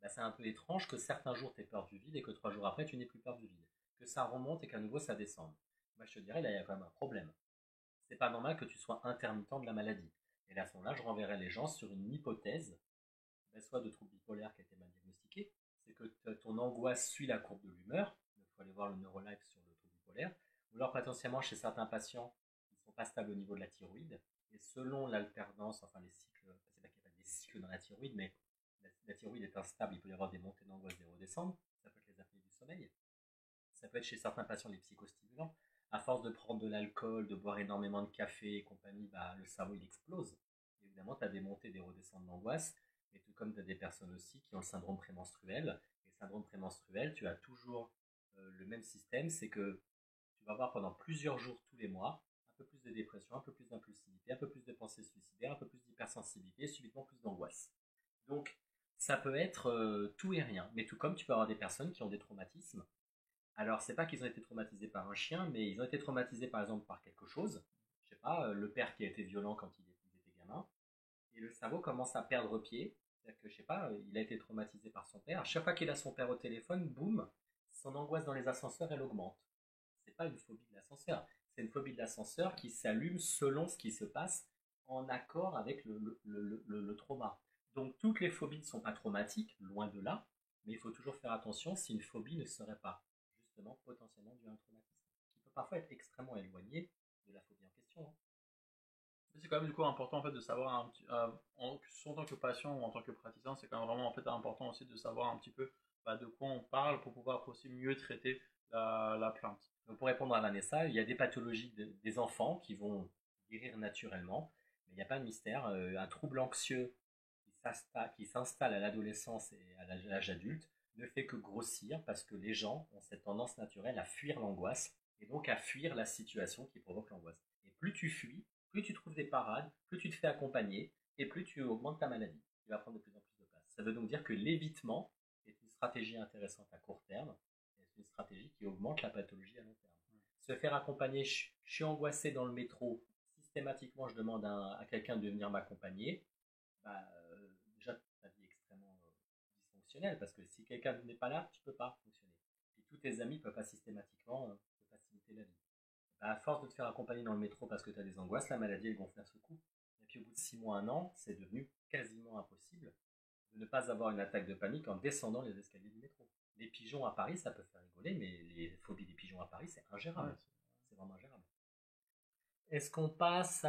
bah, c'est un peu étrange que certains jours tu aies peur du vide et que 3 jours après tu n'aies plus peur du vide. Que ça remonte et qu'à nouveau ça descende. Moi je te dirais, là il y a quand même un problème. C'est pas normal que tu sois intermittent de la maladie. Et là, à ce moment-là, je renverrai les gens sur une hypothèse, ben, soit de trouble bipolaire qui a été mal diagnostiqué, c'est que ton angoisse suit la courbe de l'humeur, il faut aller voir le neurolife sur le trouble bipolaire, ou alors potentiellement chez certains patients qui ne sont pas stables au niveau de la thyroïde, et selon l'alternance, enfin les cycles, c'est pas qu'il n'y a pas des cycles dans la thyroïde, mais la thyroïde est instable, il peut y avoir des montées d'angoisse, des redescentes, ça peut être les apnées du sommeil, ça peut être chez certains patients les psychostimulants. À force de prendre de l'alcool, de boire énormément de café et compagnie, bah, le cerveau il explose. Évidemment, tu as des montées, des redescentes d'angoisse, mais tout comme tu as des personnes aussi qui ont le syndrome prémenstruel. Et le syndrome prémenstruel, tu as toujours le même système, c'est que tu vas avoir pendant plusieurs jours tous les mois un peu plus de dépression, un peu plus d'impulsivité, un peu plus de pensées suicidaires, un peu plus d'hypersensibilité et subitement plus d'angoisse. Donc, ça peut être tout et rien. Mais tout comme tu peux avoir des personnes qui ont des traumatismes. Alors, c'est pas qu'ils ont été traumatisés par un chien, mais ils ont été traumatisés par exemple par quelque chose. Je sais pas, le père qui a été violent quand il était gamin. Et le cerveau commence à perdre pied. C'est-à-dire que, je sais pas, il a été traumatisé par son père. À chaque fois qu'il a son père au téléphone, boum, son angoisse dans les ascenseurs, elle augmente. C'est pas une phobie de l'ascenseur. C'est une phobie de l'ascenseur qui s'allume selon ce qui se passe en accord avec le trauma. Donc, toutes les phobies ne sont pas traumatiques, loin de là, mais il faut toujours faire attention si une phobie ne serait pas justement potentiellement due à un traumatisme, qui peut parfois être extrêmement éloigné de la phobie en question, hein. C'est quand même du coup important en fait de savoir que ce soit en tant que patient ou en tant que praticien, c'est quand même vraiment en fait important aussi de savoir un petit peu de quoi on parle pour pouvoir aussi mieux traiter la plainte. Donc pour répondre à Vanessa, il y a des pathologies des enfants qui vont guérir naturellement, mais il n'y a pas de mystère. Un trouble anxieux qui s'installe à l'adolescence et à l'âge adulte ne fait que grossir parce que les gens ont cette tendance naturelle à fuir l'angoisse et donc à fuir la situation qui provoque l'angoisse. Et plus tu fuis, plus tu trouves des parades, plus tu te fais accompagner et plus tu augmentes ta maladie. Tu vas prendre de plus en plus de place. Ça veut donc dire que l'évitement est une stratégie intéressante à court terme, et c'est une stratégie qui augmente la pathologie à long terme. Se faire accompagner, je suis angoissé dans le métro, systématiquement je demande à quelqu'un de venir m'accompagner, bah, déjà ta vie est extrêmement dysfonctionnelle parce que si quelqu'un n'est pas là, tu ne peux pas fonctionner. Puis tous tes amis ne peuvent pas systématiquement te faciliter la vie. Bah, à force de te faire accompagner dans le métro parce que tu as des angoisses, la maladie elle gonfle à ce coup. Et puis au bout de 6 mois, un an, c'est devenu quasiment impossible de ne pas avoir une attaque de panique en descendant les escaliers du métro. Les pigeons à Paris, ça peut faire rigoler, mais les phobies des pigeons à Paris, c'est Ouais, ingérable. C'est vraiment ingérable. Est-ce qu'on passe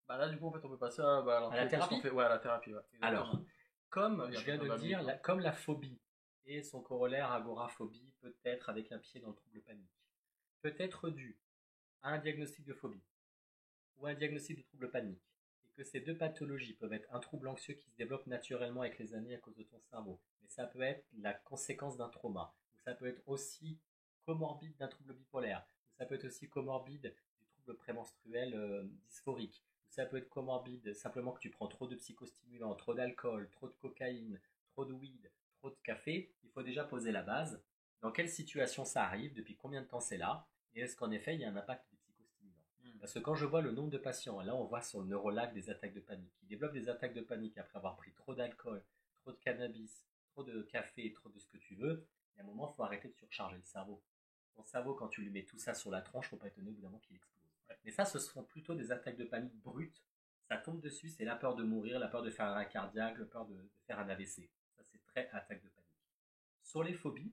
bah là du coup en fait on peut passer à la qu'est-ce qu'on thérapie? fait? Ouais, à la thérapie, ouais, Alors, exactement. comme Il y a je pas viens besoin de le d'amener dire, quoi. comme la phobie et son corollaire agoraphobie peut être avec un pied dans le trouble panique, peut être dû à un diagnostic de phobie ou à un diagnostic de trouble panique, et que ces deux pathologies peuvent être un trouble anxieux qui se développe naturellement avec les années à cause de ton cerveau, mais ça peut être la conséquence d'un trauma, ou ça peut être aussi comorbide d'un trouble bipolaire, ou ça peut être aussi comorbide du trouble prémenstruel dysphorique, ou ça peut être comorbide simplement que tu prends trop de psychostimulants, trop d'alcool, trop de cocaïne, trop de weed, trop de café. Il faut déjà poser la base. Dans quelle situation ça arrive, depuis combien de temps c'est là, et est-ce qu'en effet il y a un impact des psychostimulants? Hmm. Parce que quand je vois le nombre de patients, là on voit sur le neurolac des attaques de panique, qui développent des attaques de panique après avoir pris trop d'alcool, trop de cannabis, trop de café, trop de ce que tu veux, il y a un moment il faut arrêter de surcharger le cerveau. Ton cerveau, quand tu lui mets tout ça sur la tronche, il ne faut pas étonner au bout d'un moment qu'il explose. Mais ça, ce seront plutôt des attaques de panique brutes. Ça tombe dessus, c'est la peur de mourir, la peur de faire un arrêt cardiaque, la peur de faire un AVC. Ça, c'est très attaque de panique. Sur les phobies,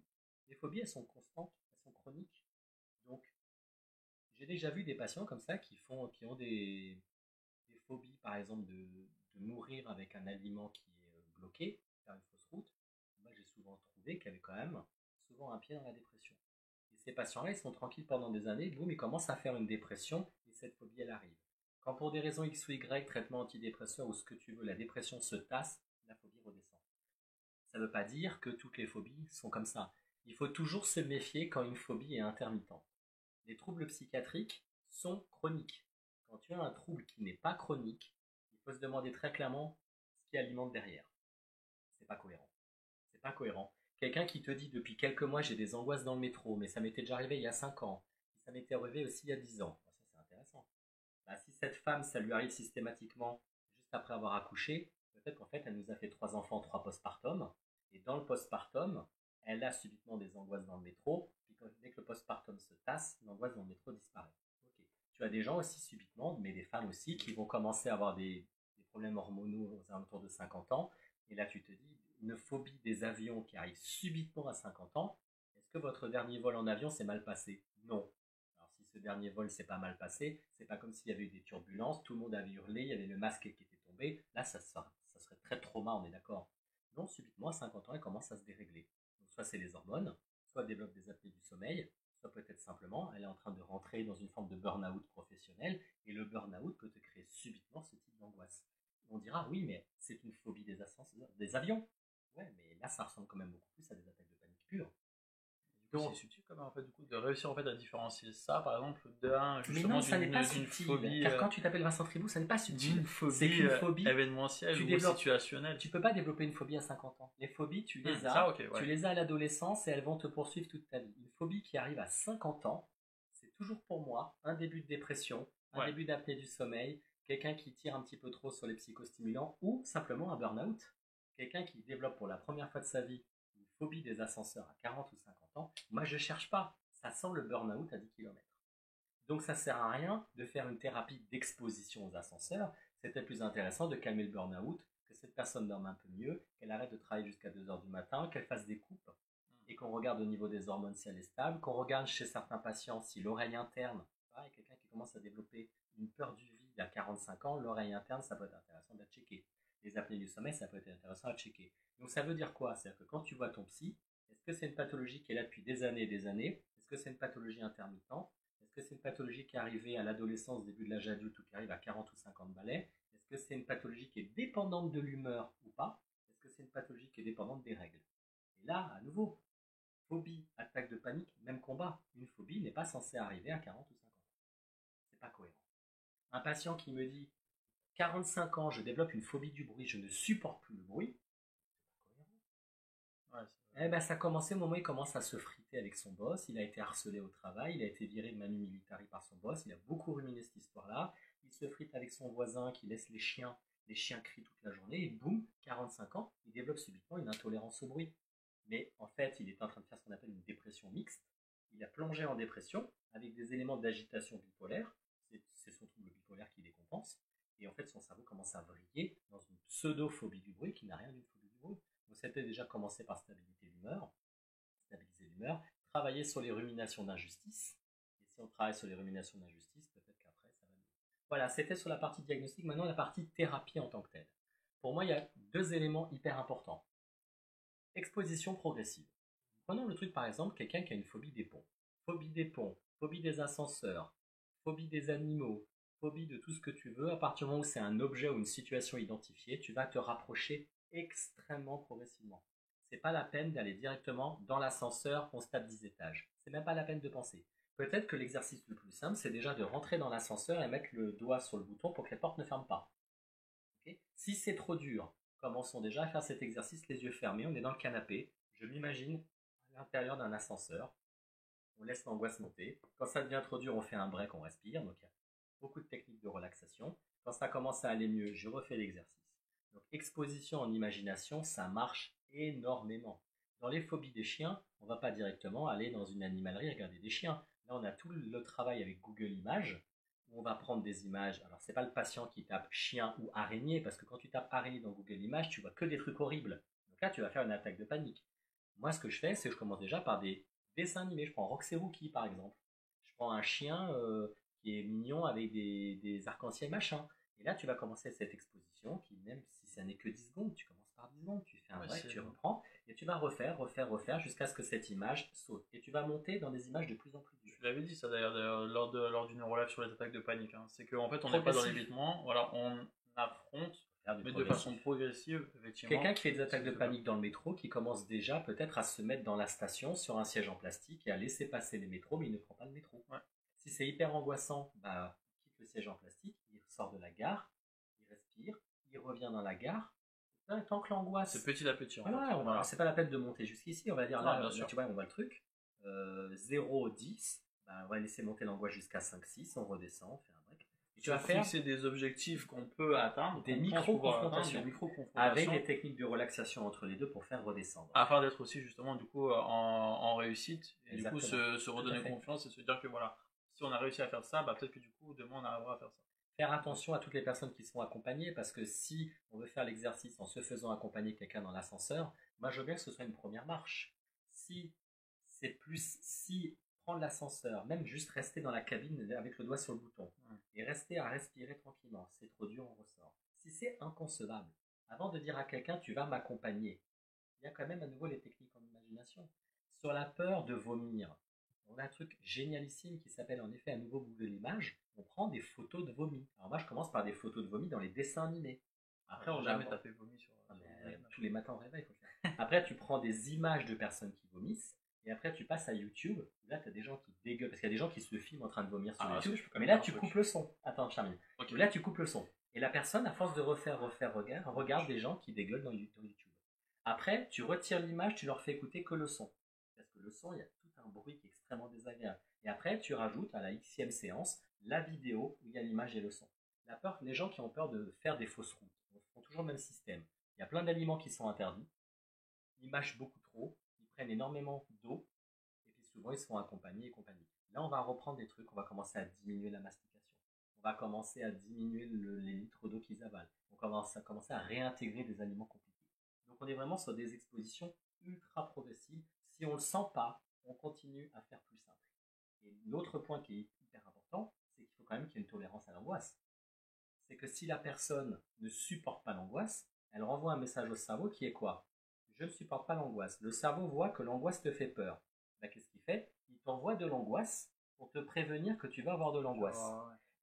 elles sont constantes, elles sont chroniques. Donc, j'ai déjà vu des patients comme ça qui ont des phobies, par exemple, de mourir avec un aliment qui est bloqué, faire une fausse route. Moi, j'ai souvent trouvé qu'il y avait quand même souvent un pied dans la dépression. Et ces patients-là, ils sont tranquilles pendant des années, boum, ils commencent à faire une dépression et cette phobie, elle arrive. Quand pour des raisons X ou Y, traitement antidépresseur ou ce que tu veux, la dépression se tasse, la phobie redescend. Ça ne veut pas dire que toutes les phobies sont comme ça. Il faut toujours se méfier quand une phobie est intermittente. Les troubles psychiatriques sont chroniques. Quand tu as un trouble qui n'est pas chronique, il faut se demander très clairement ce qui alimente derrière. C'est pas cohérent. C'est pas cohérent. Quelqu'un qui te dit depuis quelques mois j'ai des angoisses dans le métro, mais ça m'était déjà arrivé il y a 5 ans, ça m'était arrivé aussi il y a 10 ans. Ça c'est intéressant. Bah, si cette femme, ça lui arrive systématiquement juste après avoir accouché, peut-être qu'en fait elle nous a fait 3 enfants, 3 postpartum, et dans le postpartum, elle a subitement des angoisses dans le métro, puis dès que le postpartum se tasse, l'angoisse dans le métro disparaît. Ok. Tu as des gens aussi subitement, mais des femmes aussi, qui vont commencer à avoir des problèmes hormonaux aux alentours de 50 ans, et là tu te dis, une phobie des avions qui arrive subitement à 50 ans, est-ce que votre dernier vol en avion s'est mal passé? Non. Alors si ce dernier vol s'est pas mal passé, c'est pas comme s'il y avait eu des turbulences, tout le monde avait hurlé, il y avait le masque qui était tombé, là ça serait très trauma, on est d'accord. Non, subitement à 50 ans, elle commence à se dérégler. Donc soit c'est les hormones, soit elle développe des apnées du sommeil, soit peut-être simplement elle est en train de rentrer dans une forme de burn-out professionnel, et le burn-out peut te créer subitement ce type d'angoisse. On dira oui, mais c'est une phobie des avions. Ouais, mais là ça ressemble quand même beaucoup plus à des attaques de panique pure. Du coup, c'est subtil quand même, en fait, du coup, de réussir en fait à différencier ça, par exemple, d'un Mais non, justement ça n'est pas d'une subtil. phobie, Car quand tu t'appelles Vincent Tribou, ça n'est pas subtil. d'une C'est phobie qu'une phobie, événementielle tu ou développes. situationnelle. Tu peux pas développer une phobie à 50 ans. Les phobies, tu les as. Ça, ok, Tu ouais. les as à l'adolescence et elles vont te poursuivre toute ta vie. Une phobie qui arrive à 50 ans, c'est toujours pour moi un début de dépression, un Ouais. début d'apnée du sommeil, quelqu'un qui tire un petit peu trop sur les psychostimulants ou simplement un burn-out. Quelqu'un qui développe pour la première fois de sa vie une phobie des ascenseurs à 40 ou 50 ans. Moi, je cherche pas. Ça sent le burn-out à 10 km. Donc ça sert à rien de faire une thérapie d'exposition aux ascenseurs. C'était plus intéressant de calmer le burn-out, que cette personne dorme un peu mieux, qu'elle arrête de travailler jusqu'à 2 heures du matin, qu'elle fasse des coupes et qu'on regarde au niveau des hormones si elle est stable, qu'on regarde chez certains patients si l'oreille interne, pareil, quelqu'un qui commence à développer une peur du vide à 45 ans, l'oreille interne, ça peut être intéressant de la checker. Les apnées du sommeil, ça peut être intéressant à checker. Donc ça veut dire quoi? C'est-à-dire que quand tu vois ton psy, est-ce que c'est une pathologie qui est là depuis des années et des années? Est-ce que c'est une pathologie intermittente? Est-ce que c'est une pathologie qui est arrivée à l'adolescence, début de l'âge adulte ou qui arrive à 40 ou 50 balais? Est-ce que c'est une pathologie qui est dépendante de l'humeur ou pas? Est-ce que c'est une pathologie qui est dépendante des règles? Et là, à nouveau, phobie, attaque de panique, même combat. Une phobie n'est pas censée arriver à 40 ou 50 ans. C'est pas cohérent. Un patient qui me dit 45 ans, je développe une phobie du bruit, je ne supporte plus le bruit, c'est pas cohérent. Ouais, Eh ben, ça a commencé au moment où il commence à se friter avec son boss. Il a été harcelé au travail, il a été viré de Manu Militari par son boss. Il a beaucoup ruminé cette histoire-là. Il se frite avec son voisin qui laisse les chiens crient toute la journée. Et boum, 45 ans, il développe subitement une intolérance au bruit. Mais en fait, il est en train de faire ce qu'on appelle une dépression mixte. Il a plongé en dépression avec des éléments d'agitation bipolaire. C'est son trouble bipolaire qui décompense. Et en fait, son cerveau commence à vriller dans une pseudo-phobie du bruit qui n'a rien d'une phobie du bruit. Donc c'était déjà commencé par stabiliser l'humeur, travailler sur les ruminations d'injustice. Et si on travaille sur les ruminations d'injustice, peut-être qu'après ça va mieux. Voilà, c'était sur la partie diagnostic. Maintenant, la partie thérapie en tant que telle. Pour moi, il y a 2 éléments hyper importants. Exposition progressive. Prenons le truc par exemple, quelqu'un qui a une phobie des ponts. Phobie des ponts, phobie des ascenseurs, phobie des animaux, phobie de tout ce que tu veux. À partir du moment où c'est un objet ou une situation identifiée, tu vas te rapprocher extrêmement progressivement. C'est pas la peine d'aller directement dans l'ascenseur, on se tape 10 étages. C'est même pas la peine de penser. Peut-être que l'exercice le plus simple, c'est déjà de rentrer dans l'ascenseur et mettre le doigt sur le bouton pour que les portes ne ferment pas. Okay. Si c'est trop dur, commençons déjà à faire cet exercice les yeux fermés. On est dans le canapé. Je m'imagine à l'intérieur d'un ascenseur. On laisse l'angoisse monter. Quand ça devient trop dur, on fait un break, on respire. Donc il y a beaucoup de techniques de relaxation. Quand ça commence à aller mieux, je refais l'exercice. Donc exposition en imagination, ça marche énormément. Dans les phobies des chiens, on ne va pas directement aller dans une animalerie regarder des chiens. Là, on a tout le travail avec Google Images où on va prendre des images. Alors, c'est pas le patient qui tape chien ou araignée, parce que quand tu tapes araignée dans Google Images, tu vois que des trucs horribles. Donc là, tu vas faire une attaque de panique. Moi, ce que je fais, c'est que je commence déjà par des dessins animés. Je prends Roxy Rookie, par exemple. Je prends un chien qui est mignon avec des arcs-en-ciel machin. Et là, tu vas commencer cette exposition qui, même si ça n'est que 10 secondes, tu commences par 10 secondes, tu fais un break, tu reprends, et tu vas refaire jusqu'à ce que cette image saute. Et tu vas monter dans des images de plus en plus dures. Je l'avais dit ça d'ailleurs lors d'une relève sur les attaques de panique. Hein. C'est qu'en fait, on n'est pas dans l'évitement, voilà, on affronte, mais de façon progressive, effectivement. Quelqu'un qui fait des attaques de panique dans le métro, qui commence déjà peut-être à se mettre dans la station sur un siège en plastique et à laisser passer les métros, mais il ne prend pas le métro. Ouais. Si c'est hyper angoissant, bah, il quitte le siège en plastique, il sort de la gare, il respire, il revient dans la gare. Tant que l'angoisse. C'est petit à petit. Voilà. C'est pas la peine de monter jusqu'ici, on va dire là, tu vois, on voit le truc. 0, 10, bah, on va laisser monter l'angoisse jusqu'à 5, 6, on redescend, on fait un break. Et tu vas fixer des objectifs qu'on peut atteindre, des micro-confrontations, avec des techniques de relaxation entre les deux pour faire redescendre. Afin d'être aussi justement du coup en réussite, et exactement. Du coup se redonner confiance et se dire que voilà, si on a réussi à faire ça, bah, peut-être que du coup demain on arrivera à faire ça. Faire attention à toutes les personnes qui sont accompagnées, parce que si on veut faire l'exercice en se faisant accompagner quelqu'un dans l'ascenseur, moi je veux bien que ce soit une première marche. Si prendre l'ascenseur, même juste rester dans la cabine avec le doigt sur le bouton, et rester à respirer tranquillement, c'est trop dur, on ressort. Si c'est inconcevable, avant de dire à quelqu'un tu vas m'accompagner, il y a quand même à nouveau les techniques en imagination. Sur la peur de vomir, on a un truc génialissime qui s'appelle en effet à nouveau Google Images. On prend des photos de vomi. Alors moi je commence par des photos de vomi dans les dessins animés. Après on n'a jamais tapé vomi sur. Tous les matins au réveil, il faut le faire. Après tu prends des images de personnes qui vomissent. Et après tu passes à YouTube. Là tu as des gens qui dégueulent. Parce qu'il y a des gens qui se filment en train de vomir sur YouTube. Mais là tu coupes le son. Attends Charmine. Okay. Là tu coupes le son. Et la personne, à force de regarde des gens qui dégueulent dans YouTube. Après tu retires l'image, tu leur fais écouter que le son. Parce que le son, il y a tout un bruit qui est extrêmement désagréable. Et après, tu rajoutes à la xème séance la vidéo où il y a l'image et le son. Les gens qui ont peur de faire des fausses routes font toujours le même système. Il y a plein d'aliments qui sont interdits. Ils mâchent beaucoup trop. Ils prennent énormément d'eau. Et puis souvent, ils se font accompagner et compagnie. Là, on va reprendre des trucs. On va commencer à diminuer la mastication. On va commencer à diminuer les litres d'eau qu'ils avalent. On va commencer à réintégrer des aliments compliqués. Donc, on est vraiment sur des expositions ultra progressives. Si on ne le sent pas, on continue à faire plus simple. Et l'autre point qui est hyper important, c'est qu'il faut quand même qu'il y ait une tolérance à l'angoisse. C'est que si la personne ne supporte pas l'angoisse, elle renvoie un message au cerveau qui est quoi? Je ne supporte pas l'angoisse. Le cerveau voit que l'angoisse te fait peur. Ben, qu'est-ce qu'il fait? Il t'envoie de l'angoisse pour te prévenir que tu vas avoir de l'angoisse.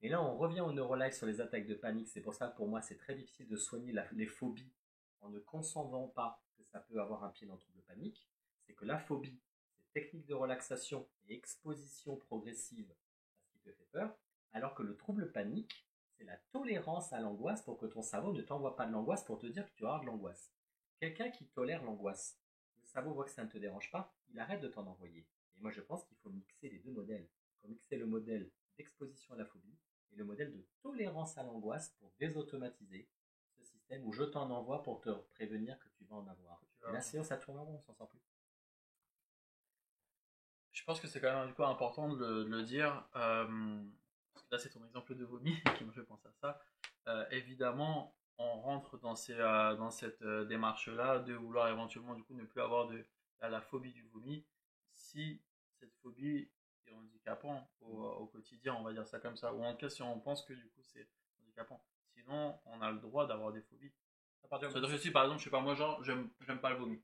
Et là, on revient au neurolife sur les attaques de panique. C'est pour ça que pour moi, c'est très difficile de soigner les phobies en ne concevant pas que ça peut avoir un pied dans le trouble de panique. C'est que la phobie, c'est technique de relaxation et exposition progressive à ce qui te fait peur, alors que le trouble panique, c'est la tolérance à l'angoisse pour que ton cerveau ne t'envoie pas de l'angoisse pour te dire que tu vas avoir de l'angoisse. Quelqu'un qui tolère l'angoisse, le cerveau voit que ça ne te dérange pas, il arrête de t'en envoyer. Et moi je pense qu'il faut mixer les deux modèles. Il faut mixer le modèle d'exposition à la phobie et le modèle de tolérance à l'angoisse pour désautomatiser ce système où je t'en envoie pour te prévenir que tu vas en avoir. Et là, sinon, ça tourne en rond, on s'en sort plus. Je pense que c'est quand même du coup important de le dire. Parce que là, c'est ton exemple de vomi qui me fait penser à ça. Évidemment, on rentre dans cette démarche-là de vouloir éventuellement du coup ne plus avoir la phobie du vomi. Si cette phobie est handicapant au quotidien, on va dire ça comme ça, ou en tout cas si on pense que du coup c'est handicapant. Sinon, on a le droit d'avoir des phobies. C'est-à-dire que si par exemple, je sais pas, moi genre, j'aime pas le vomi.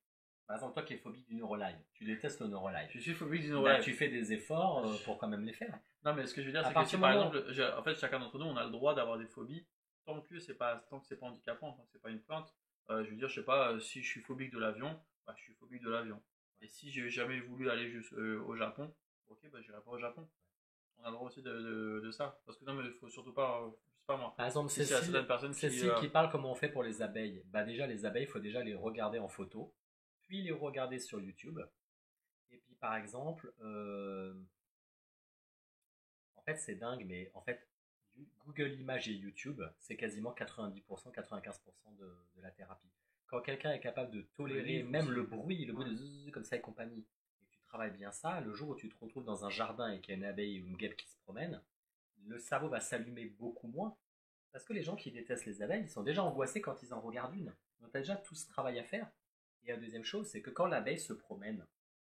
Par exemple, toi qui es phobique du neurolive, tu détestes le neurolive. Je suis phobique du neurolive. Tu fais des efforts pour quand même les faire. Non, mais ce que je veux dire, c'est que si par exemple, en fait, chacun d'entre nous, on a le droit d'avoir des phobies tant que c'est pas handicapant, tant que c'est pas une plainte. Je veux dire, je sais pas, si je suis phobique de l'avion, bah, je suis phobique de l'avion. Et si j'ai jamais voulu aller juste au Japon, ok, bah j'irai pas au Japon. On a le droit aussi de ça. Parce que non, mais il faut surtout pas, je sais pas moi. Par exemple, si Cécile qui parle comment on fait pour les abeilles. Bah déjà, les abeilles, il faut déjà les regarder en photo, puis les regarder sur YouTube. Et puis par exemple, en fait c'est dingue, mais en fait Google Images et YouTube, c'est quasiment 90%, 95% de la thérapie. Quand quelqu'un est capable de tolérer même le bruit de zzz comme ça et compagnie, et tu travailles bien ça, le jour où tu te retrouves dans un jardin et qu'il y a une abeille ou une guêpe qui se promène, le cerveau va s'allumer beaucoup moins. Parce que les gens qui détestent les abeilles, ils sont déjà angoissés quand ils en regardent une. Donc tu as déjà tout ce travail à faire. Et la deuxième chose, c'est que quand l'abeille se promène,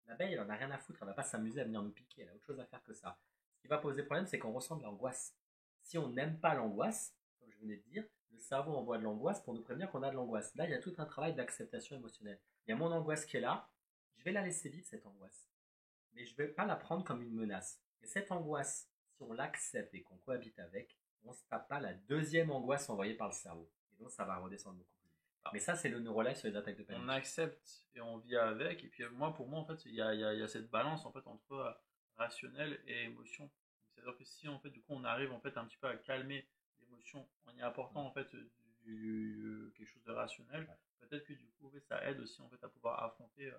l'abeille, elle en a rien à foutre, elle va pas s'amuser à venir nous piquer, elle a autre chose à faire que ça. Ce qui va poser problème, c'est qu'on ressent de l'angoisse. Si on n'aime pas l'angoisse, comme je venais de dire, le cerveau envoie de l'angoisse pour nous prévenir qu'on a de l'angoisse. Là, il y a tout un travail d'acceptation émotionnelle. Il y a mon angoisse qui est là, je vais la laisser vivre cette angoisse. Mais je ne vais pas la prendre comme une menace. Et cette angoisse, si on l'accepte et qu'on cohabite avec, on ne se tape pas la deuxième angoisse envoyée par le cerveau. Et donc ça va redescendre beaucoup plus vite. Mais ça, c'est le neurolife sur les attaques de panique. On accepte et on vit avec. Et puis pour moi, en fait, il y a cette balance en fait entre rationnel et émotion. C'est-à-dire que si en fait, du coup, on arrive en fait un petit peu à calmer l'émotion en y apportant en fait quelque chose de rationnel, peut-être que du coup, en fait, ça aide aussi en fait à pouvoir affronter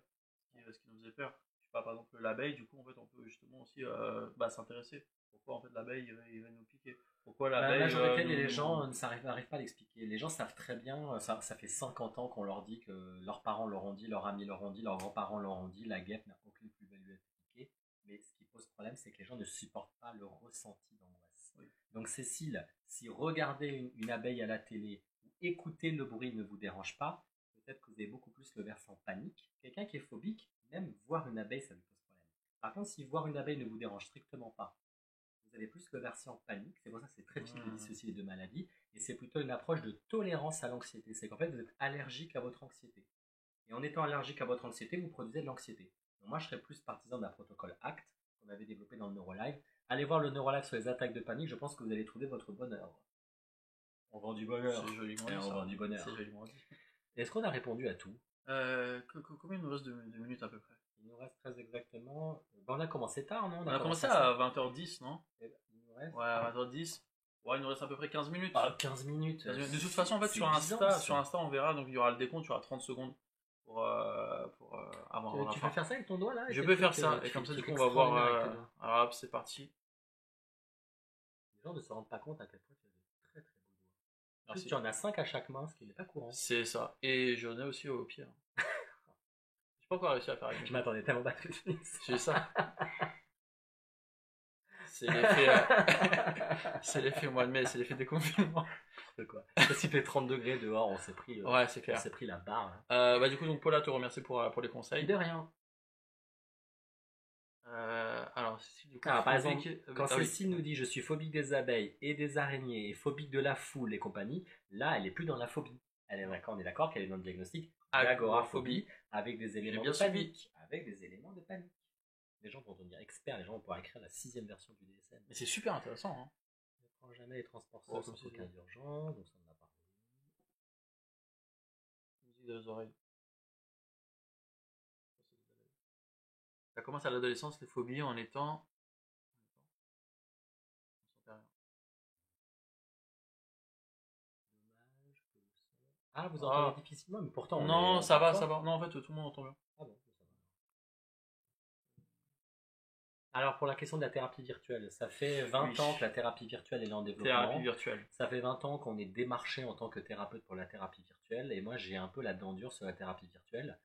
ce qui nous faisait peur. Je sais pas, par exemple l'abeille, du coup, en fait, on peut justement aussi s'intéresser. Pourquoi en fait l'abeille il va nous piquer? Pourquoi La l'abeille majorité des gens n'arrivent pas à l'expliquer. Les gens savent très bien, ça fait 50 ans qu'on leur dit que leurs parents leur ont dit, leurs amis leur ont dit, leurs grands-parents leur ont dit, la guêpe n'a aucune plus-value à être piquée. Mais ce qui pose problème, c'est que les gens ne supportent pas le ressenti d'angoisse. Oui. Donc Cécile, si regarder une abeille à la télé ou écouter le bruit ne vous dérange pas, peut-être que vous avez beaucoup plus le versant panique. Quelqu'un qui est phobique, même voir une abeille, ça lui pose problème. Par contre, si voir une abeille ne vous dérange strictement pas, vous avez plus le versant panique, c'est pour ça que c'est très difficile de dissocier les deux maladies, et c'est plutôt une approche de tolérance à l'anxiété. C'est qu'en fait, vous êtes allergique à votre anxiété. Et en étant allergique à votre anxiété, vous produisez de l'anxiété. Donc moi, je serais plus partisan d'un protocole ACT qu'on avait développé dans le Neurolive. Allez voir le Neurolive sur les attaques de panique, je pense que vous allez trouver votre bonheur. On vend du bonheur. C'est joliment dit. On vend du bonheur. C'est joliment dit. Est-ce qu'on a répondu à tout? Combien il nous reste de minutes à peu près? Il nous reste très exactement. On a commencé tard, non? On a commencé à 20h10, non? Il nous reste... Ouais, à 20h10. Ouais, il nous reste à peu près 15 minutes. Ah, 15 minutes. De toute façon, en fait, sur Insta, on verra, donc il y aura le décompte, il y aura 30 secondes pour avant la Tu fin. peux faire ça avec ton doigt là? Je peux faire ça, et comme ça, du coup, on va voir. Alors hop, c'est parti. Les gens ne se rendent pas compte à quel point tu as de très très beaux doigts. En Merci. plus, tu en as 5 à chaque main, ce qui n'est pas courant. C'est ça. Et j'en ai aussi au pied. J'ai pas encore réussi à faire avec. Je m'attendais tellement pas que tu finisses. C'est ça. C'est l'effet. C'est l'effet mois de mai, c'est l'effet déconfinement. Quoi. Parce qu'il fait 30 degrés dehors, on s'est pris, ouais, c'est clair. On s'est pris la barre. Du coup, donc Paula te remercie pour les conseils. De rien. Alors, Cécile, du coup, par exemple, quand Cécile nous dit je suis phobique des abeilles et des araignées et phobique de la foule et compagnie, là, elle est plus dans la phobie. On est d'accord qu'elle est dans le diagnostic d'agoraphobie avec des éléments de panique. Avec des éléments de panique. Les gens vont devenir experts, les gens vont pouvoir écrire la 6e version du DSM. Mais c'est super intéressant. Hein. Ne prends jamais les transports seuls sans aucun urgent, donc ça en a parlé. Musique de les oreilles. Ça commence à l'adolescence, les phobies en étant. Ah, vous entendez difficilement, mais pourtant. Non, ça va. Non, en fait, tout le monde entend bien. Ah bon, ça va. Alors, pour la question de la thérapie virtuelle, ça fait 20 ans que la thérapie virtuelle est en développement. Thérapie virtuelle. Ça fait 20 ans qu'on est démarché en tant que thérapeute pour la thérapie virtuelle, et moi j'ai un peu la dent dure sur la thérapie virtuelle.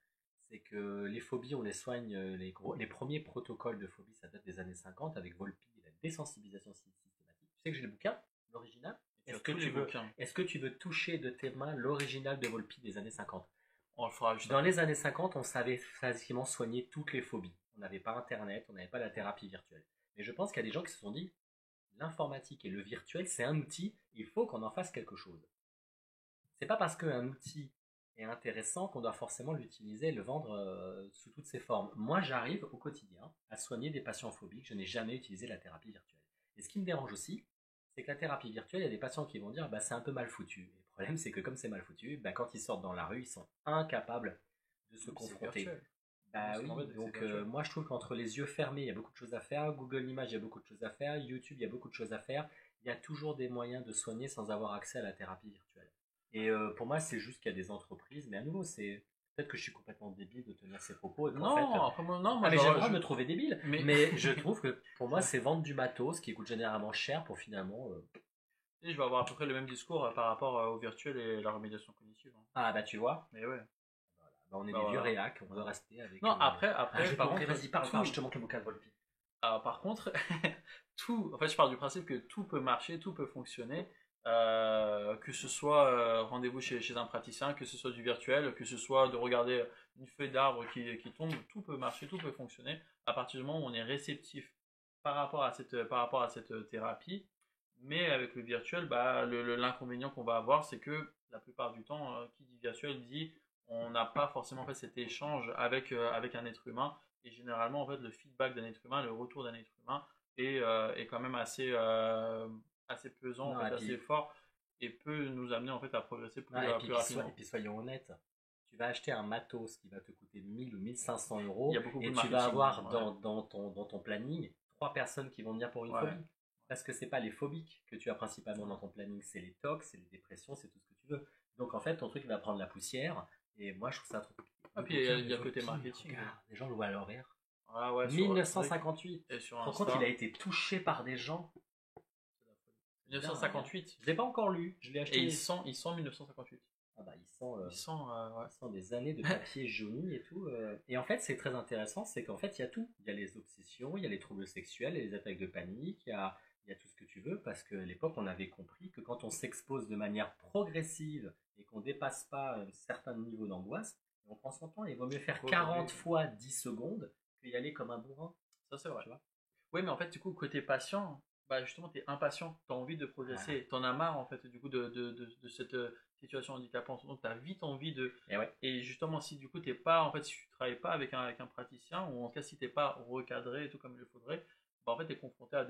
C'est que les phobies, on les soigne, les premiers protocoles de phobie, ça date des années 50 avec Volpi et la désensibilisation systématique. Tu sais que j'ai le bouquin, l'original. Est-ce que tu veux toucher de tes mains l'original de Volpi des années 50? On le fera juste Dans les années 50, on savait facilement soigner toutes les phobies. On n'avait pas Internet, on n'avait pas la thérapie virtuelle. Mais je pense qu'il y a des gens qui se sont dit, l'informatique et le virtuel, c'est un outil, il faut qu'on en fasse quelque chose. C'est pas parce qu'un outil est intéressant qu'on doit forcément l'utiliser et le vendre sous toutes ses formes. Moi, j'arrive au quotidien à soigner des patients phobiques, je n'ai jamais utilisé la thérapie virtuelle. Et ce qui me dérange aussi, c'est que la thérapie virtuelle, il y a des patients qui vont dire bah, c'est un peu mal foutu. Et le problème, c'est que comme c'est mal foutu, bah, quand ils sortent dans la rue, ils sont incapables de se confronter. Bah oui, donc moi je trouve qu'entre les yeux fermés, il y a beaucoup de choses à faire. Google Images, il y a beaucoup de choses à faire. YouTube, il y a beaucoup de choses à faire. Il y a toujours des moyens de soigner sans avoir accès à la thérapie virtuelle. Et pour moi, c'est juste qu'il y a des entreprises, mais à nouveau, c'est peut-être que je suis complètement débile de tenir ces propos. Et non, fait, après moi, non, mais j'ai le droit de me trouver débile. Mais je trouve que pour moi, c'est vendre du matos qui coûte généralement cher pour finalement. Et je vais avoir à peu près le même discours par rapport au virtuel et la remédiation cognitive. Hein. Ah bah tu vois. Mais ouais. On est des vieux réacs, on veut rester avec. Non, après par contre, vas-y, parle, je te montre le bouquin de Volpi. Alors, par contre, tout, en fait, je pars du principe que tout peut marcher, tout peut fonctionner, que ce soit rendez-vous chez un praticien, que ce soit du virtuel, que ce soit de regarder une feuille d'arbre qui tombe, tout peut marcher, tout peut fonctionner à partir du moment où on est réceptif par rapport à cette thérapie. Mais avec le virtuel, bah, l'inconvénient qu'on va avoir, c'est que la plupart du temps, qui dit virtuel dit on n'a pas forcément fait cet échange avec un être humain. Et généralement, en fait, le feedback d'un être humain, le retour d'un être humain est quand même assez pesant, en Non, fait, assez fort, et peut nous amener en fait à progresser non, plus rapidement. et puis soyons honnêtes, tu vas acheter un matos qui va te coûter 1000 ou 1500 Il y euros a beaucoup et de tu vas marketing. avoir Ouais. dans ton planning 3 personnes qui vont venir pour une Ouais. phobie. Parce que c'est pas les phobiques que tu as principalement dans Ouais. ton planning, c'est les tocs, c'est les dépressions, c'est tout ce que tu veux. Donc en fait, ton truc va prendre la poussière et moi je trouve ça trop compliqué. Ah, puis il y a le côté marketing. Regarde, les gens le voient à l'horaire. Ah ouais, c'est vrai 1958. et Tu sur te rends compte, il Insta, a été touché par des gens. C'est dingue, hein. 1958, Je l'ai pas encore lu, je l'ai et acheté. il sent 1958. Ah bah, Il sent, ouais. il sent des années de papier jauni et tout. Et en fait, c'est très intéressant, c'est qu'en fait, il y a tout. Il y a les obsessions, il y a les troubles sexuels, il y a les attaques de panique, il y a tout ce que tu veux, parce qu'à l'époque, on avait compris que quand on s'expose de manière progressive et qu'on dépasse pas un certain niveau d'angoisse, on prend son temps. Il vaut mieux faire Faut 40 évoluer. fois 10 secondes que y aller comme un bourrin. Ça, c'est vrai. Tu vois. Oui, mais en fait, du coup, côté patient, bah justement, tu es impatient, tu as envie de Voilà. progresser, tu en as marre, en fait, du coup, de cette situation handicapante. Donc, tu as vite envie de. Et ouais. Et justement, si du coup, t'es pas, en fait, si tu travailles pas avec un praticien, ou en tout cas, si t'es pas recadré et tout comme il le faudrait, bah, en fait, tu es confronté à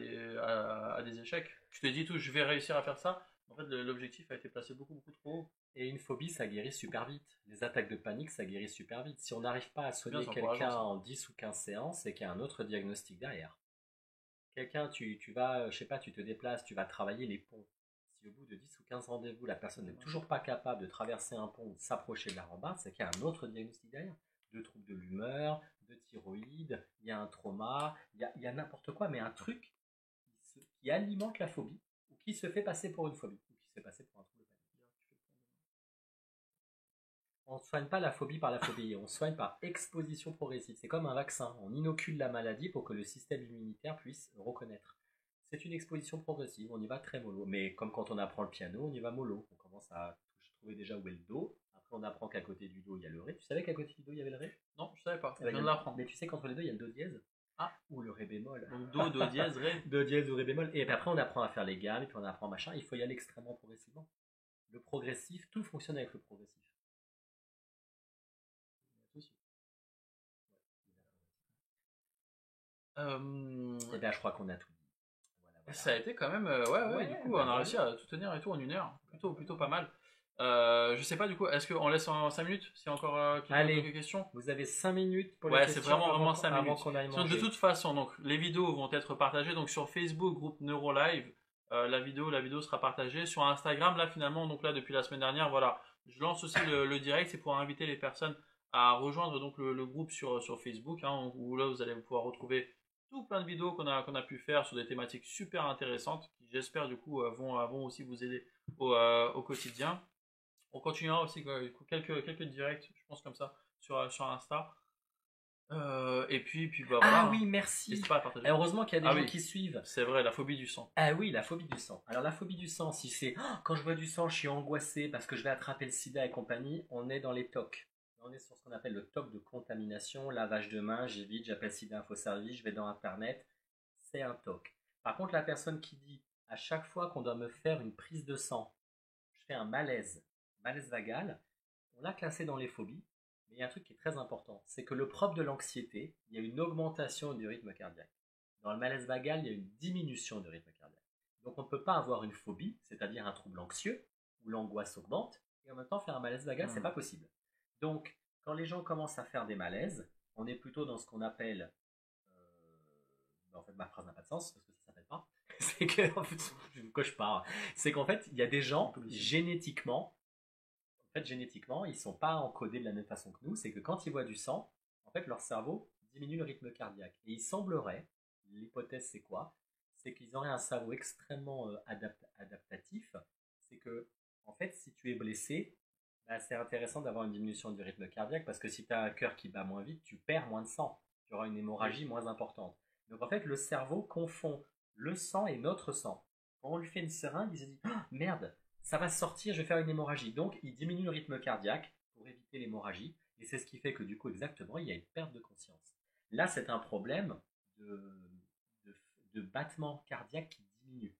des échecs. Tu te dis tout, je vais réussir à faire ça. En fait, l'objectif a été placé beaucoup trop haut. Et une phobie, ça guérit super vite. Les attaques de panique, ça guérit super vite. Si on n'arrive pas à C'est bien, soigner c'est encourageant, quelqu'un ça. en 10 ou 15 séances, c'est qu'il y a un autre diagnostic derrière. Quelqu'un, tu vas, je sais pas, tu te déplaces, tu vas travailler les ponts. Si au bout de 10 ou 15 rendez-vous, la personne n'est toujours pas capable de traverser un pont ou de s'approcher de la rambarde, c'est qu'il y a un autre diagnostic derrière. De troubles de l'humeur, de thyroïde, il y a un trauma, il y a n'importe quoi, mais un truc qui alimente la phobie, ou qui se fait passer pour une phobie, ou qui se fait passer pour un trouble de panique. On ne soigne pas la phobie par la phobie, on soigne par exposition progressive. C'est comme un vaccin, on inocule la maladie pour que le système immunitaire puisse reconnaître. C'est une exposition progressive, on y va très mollo. Mais comme quand on apprend le piano, on y va mollo. On commence à trouver déjà où est le do. Après, on apprend qu'à côté du do, il y a le ré. Tu savais qu'à côté du do, il y avait le ré? Non, je savais pas. Eh Je ben, viens de l'apprendre. mais tu sais qu'entre les deux, il y a le do dièse Ah, ou le ré bémol. donc do dièse, ré. Do dièse ou ré bémol. Et puis après, on apprend à faire les gammes, et puis on apprend machin. Il faut y aller extrêmement progressivement. Le progressif, tout fonctionne avec le progressif. Euh, Et bien, je crois qu'on a tout dit. Voilà, Ça a voilà. été quand même, ouais, du Ouais, coup, on bah a réussi voilà. à tout tenir et tout en une heure. Plutôt pas mal. Je sais pas, du coup, est-ce qu'on laisse en 5 minutes s'il y a encore quelques Allez, questions? vous avez 5 minutes pour les Ouais, c'est questions vraiment 5 avant minutes. qu'on aille Sinon, de manger. toute façon, donc, les vidéos vont être partagées. Donc, sur Facebook, groupe NeuroLive, la vidéo sera partagée. Sur Instagram, là, finalement, donc là, depuis la semaine dernière, voilà, je lance aussi le direct. C'est pour inviter les personnes à rejoindre donc le groupe sur Facebook, hein, où là, vous allez pouvoir retrouver tout plein de vidéos qu'on a pu faire sur des thématiques super intéressantes qui, j'espère, du coup, vont aussi vous aider au quotidien. On continuera aussi du coup, quelques directs, je pense, comme ça, sur Insta. Et puis bah voilà, Ah hein. oui, merci. N'hésitez pas à partager. Heureusement qu'il y a des Ah gens oui, qui suivent. c'est vrai, la phobie du sang. Ah oui, la phobie du sang. Alors la phobie du sang, si c'est oh, quand je vois du sang, je suis angoissé parce que je vais attraper le sida et compagnie, on est dans les TOC. On est sur ce qu'on appelle le TOC de contamination, lavage de mains, j'évite, j'appelle Sida Info Service, je vais dans Internet, c'est un TOC. Par contre, la personne qui dit à chaque fois qu'on doit me faire une prise de sang, je fais un malaise vagal, on l'a classé dans les phobies, mais il y a un truc qui est très important, c'est que le propre de l'anxiété, il y a une augmentation du rythme cardiaque. Dans le malaise vagal, il y a une diminution du rythme cardiaque. Donc on ne peut pas avoir une phobie, c'est-à-dire un trouble anxieux, où l'angoisse augmente, et en même temps faire un malaise vagal, c'est pas possible. Donc quand les gens commencent à faire des malaises, on est plutôt dans ce qu'on appelle en fait, ma phrase n'a pas de sens parce que ça s'appelle pas. C'est que, en fait, de quoi je parle? C'est qu'en fait, il y a des gens génétiquement, ils sont pas encodés de la même façon que nous. C'est que quand ils voient du sang, en fait, leur cerveau diminue le rythme cardiaque. Et il semblerait, l'hypothèse c'est quoi? C'est qu'ils auraient un cerveau extrêmement adaptatif. C'est que, en fait, si tu es blessé, bah, c'est intéressant d'avoir une diminution du rythme cardiaque parce que si tu as un cœur qui bat moins vite, tu perds moins de sang. Tu auras une hémorragie moins importante. Donc en fait, le cerveau confond le sang et notre sang. Quand on lui fait une seringue, il se dit ah, merde, ça va sortir, je vais faire une hémorragie. Donc il diminue le rythme cardiaque pour éviter l'hémorragie. Et c'est ce qui fait que du coup, exactement, il y a une perte de conscience. Là, c'est un problème de, de, de battement cardiaque qui diminue.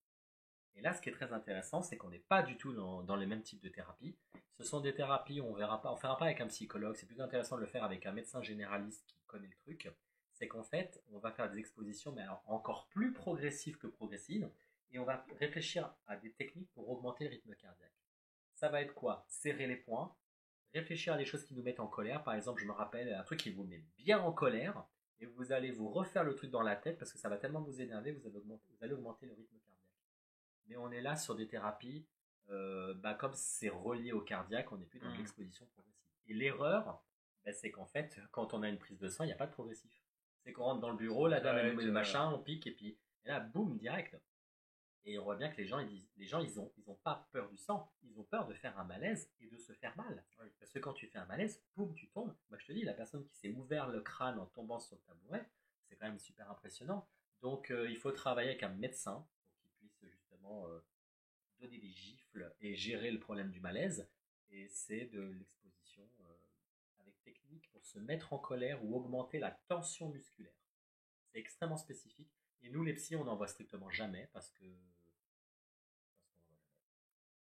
Et là, ce qui est très intéressant, c'est qu'on n'est pas du tout dans les mêmes types de thérapies. Ce sont des thérapies où on fera pas avec un psychologue. C'est plus intéressant de le faire avec un médecin généraliste qui connaît le truc. C'est qu'en fait, on va faire des expositions, mais alors encore plus progressives que progressives, et on va réfléchir à des techniques pour augmenter le rythme cardiaque. Ça va être quoi? Serrer les poings, réfléchir à des choses qui nous mettent en colère. Par exemple, je me rappelle un truc qui vous met bien en colère, et vous allez vous refaire le truc dans la tête parce que ça va tellement vous énerver, vous allez augmenter le rythme cardiaque. Mais on est là sur des thérapies, comme c'est relié au cardiaque, on n'est plus dans de l'exposition progressive. Et l'erreur, c'est qu'en fait, quand on a une prise de sang, il n'y a pas de progressif. C'est qu'on rentre dans le bureau, la dame elle nous met le machin, on pique, et là, boum, direct. Et on voit bien que les gens, ils ont pas peur du sang, ils ont peur de faire un malaise et de se faire mal. Oui. Parce que quand tu fais un malaise, boum, tu tombes. Moi, je te dis, la personne qui s'est ouvert le crâne en tombant sur le tabouret, c'est quand même super impressionnant. Donc, il faut travailler avec un médecin pour qu'il puisse justement donner des gifles et gérer le problème du malaise. Et c'est de l'exposition avec technique pour se mettre en colère ou augmenter la tension musculaire. C'est extrêmement spécifique. Et nous, les psys, on n'en voit strictement jamais parce qu'on n'en voit jamais.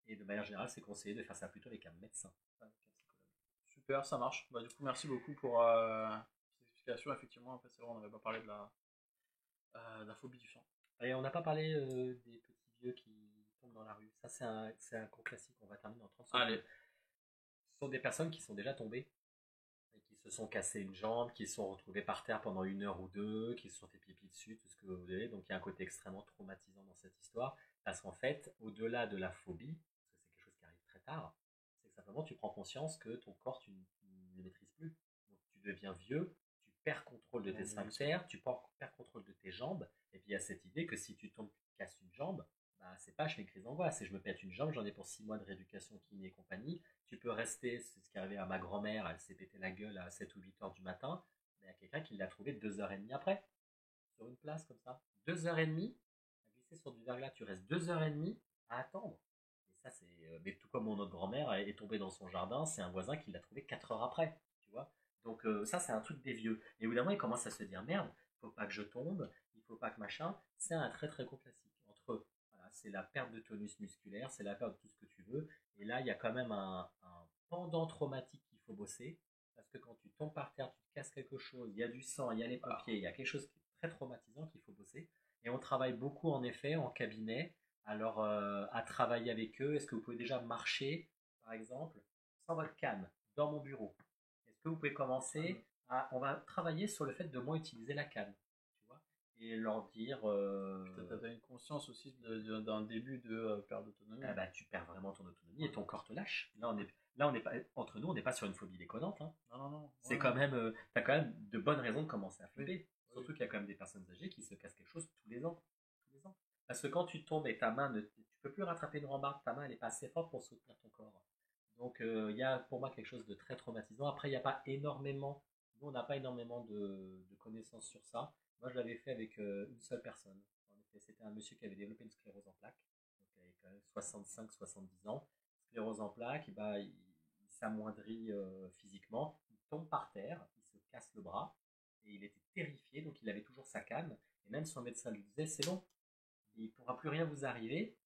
Et de manière générale, c'est conseillé de faire ça plutôt avec un médecin, pas avec un psychologue. Super, ça marche. Bah, du coup, merci beaucoup pour ces explications. Effectivement, en fait, c'est vrai, on n'avait pas parlé de la phobie du sang. Et on n'a pas parlé des petits vieux qui tombent dans la rue. Ça, c'est un gros classique. On va terminer en 30 secondes. Allez. Ce sont des personnes qui sont déjà tombées et qui se sont cassées une jambe, qui se sont retrouvées par terre pendant 1 heure ou 2, qui se sont fait pipi dessus, tout ce que vous voulez. Donc il y a un côté extrêmement traumatisant dans cette histoire. Parce qu'en fait, au-delà de la phobie, parce que c'est quelque chose qui arrive très tard, c'est que simplement tu prends conscience que ton corps, tu ne le maîtrises plus. Donc tu deviens vieux, tu perds contrôle de tes sphincters, tu perds contrôle de tes jambes. Et puis il y a cette idée que si tu tombes, tu te casses une jambe, bah, c'est pas je fais une crise d'angoisse, c'est je me pète une jambe, j'en ai pour 6 mois de rééducation kiné et compagnie. Tu peux rester, c'est ce qui est arrivé à ma grand-mère, elle s'est pété la gueule à 7 ou 8 heures du matin, mais il y a quelqu'un qui l'a trouvé 2 heures et demie après, sur une place comme ça. 2 heures et demie, à glisser sur du verglas, tu restes 2 heures et demie à attendre. Et ça, c'est. Mais tout comme mon autre grand-mère est tombée dans son jardin, c'est un voisin qui l'a trouvé 4 heures après, tu vois. Donc ça, c'est un truc des vieux. Et évidemment, il commence à se dire merde, il faut pas que je tombe, il faut pas que machin. C'est un très très gros classique. Entre eux, voilà, c'est la perte de tonus musculaire, c'est la perte de tout ce que tu veux. Et là, il y a quand même un pendant traumatique qu'il faut bosser. Parce que quand tu tombes par terre, tu te casses quelque chose, il y a du sang, il y a les papiers, il y a quelque chose qui est très traumatisant qu'il faut bosser. Et on travaille beaucoup en effet en cabinet. Alors, à travailler avec eux, est-ce que vous pouvez déjà marcher, par exemple, sans votre canne, dans mon bureau? Est-ce que vous pouvez commencer à... On va travailler sur le fait de moins utiliser la canne, tu vois, et leur dire... Peut-être tu as une conscience aussi d'un début de perte d'autonomie. Ah bah, tu perds vraiment ton autonomie et ton corps te lâche. Là, on est pas, entre nous, on n'est pas sur une phobie déconnante. Hein. Non, non, non. C'est quand même, t'as quand même de bonnes raisons de commencer à flipper. Oui. Surtout qu'il y a quand même des personnes âgées qui se cassent quelque chose tous les ans. Tous les ans. Parce que quand tu tombes et ta main, tu peux plus rattraper une rambarde, ta main elle est pas assez forte pour soutenir ton corps. Donc il y a pour moi quelque chose de très traumatisant. Après, il n'y a pas énormément, nous on n'a pas énormément de connaissances sur ça. Moi je l'avais fait avec une seule personne. En effet, c'était un monsieur qui avait développé une sclérose en plaques, donc il avait quand même 65-70 ans. Sclérose en plaques, et bah, il s'amoindrit physiquement, il tombe par terre, il se casse le bras, et il était terrifié, donc il avait toujours sa canne, et même son médecin lui disait c'est bon, il ne pourra plus rien vous arriver,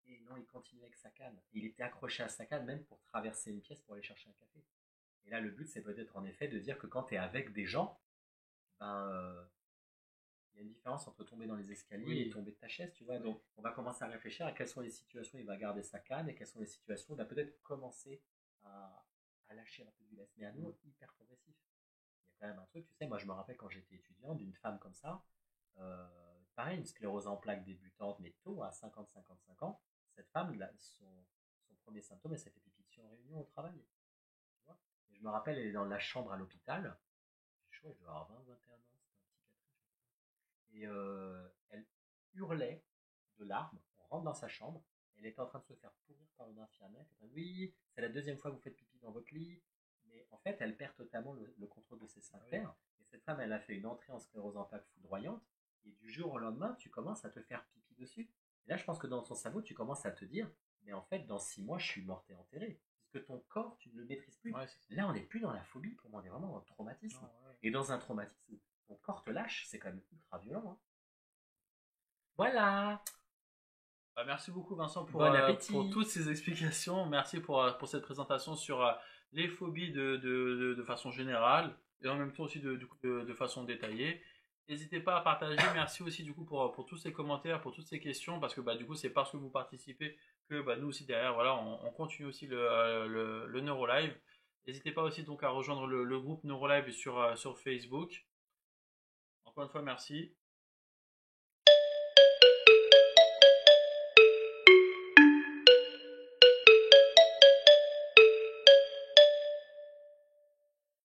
et non, il continuait avec sa canne. Et il était accroché à sa canne même pour traverser une pièce pour aller chercher un café. Et là, le but, c'est peut-être en effet de dire que quand tu es avec des gens, ben, il y a une différence entre tomber dans les escaliers et tomber de ta chaise, tu vois. Oui. Donc, on va commencer à réfléchir à quelles sont les situations où il va garder sa canne et quelles sont les situations où il va peut-être commencer à lâcher un peu du lest. Mais à nous, hyper progressif. Il y a quand même un truc, tu sais, moi je me rappelle quand j'étais étudiant d'une femme comme ça, euh, pareil, une sclérose en plaques débutante, mais tôt, à 50-55 ans, cette femme, son premier symptôme, elle s'est fait pipi dessus en réunion au travail. Tu vois. Et je me rappelle, elle est dans la chambre à l'hôpital, je crois qu'elle doit avoir 20-21 ans, c'était un psychiatriste. Et elle hurlait de larmes, on rentre dans sa chambre, elle était en train de se faire pourrir par une infirmière qui était oui, c'est la deuxième fois que vous faites pipi dans votre lit. Mais en fait, elle perd totalement le contrôle de ses sphincters. Et cette femme, elle a fait une entrée en sclérose en plaques foudroyante. et du jour au lendemain, tu commences à te faire pipi dessus. Et là, je pense que dans ton cerveau, tu commences à te dire, mais en fait, dans 6 mois, je suis mort et enterré. Puisque ton corps, tu ne le maîtrises plus. Ouais, Là, on n'est plus dans la phobie, pour moi, on est vraiment dans le traumatisme. non, ouais. Et dans un traumatisme, ton corps te lâche, c'est quand même ultra violent. Hein. Voilà. Bah, merci beaucoup Vincent Bon pour appétit. toutes ces explications. Merci pour cette présentation sur les phobies de façon générale et en même temps aussi de façon détaillée. N'hésitez pas à partager. Merci aussi du coup pour tous ces commentaires, pour toutes ces questions, parce que bah, du coup c'est parce que vous participez que bah, nous aussi derrière, voilà, on continue aussi le Neurolive. N'hésitez pas aussi donc à rejoindre le groupe Neurolive sur Facebook. Encore une fois, merci.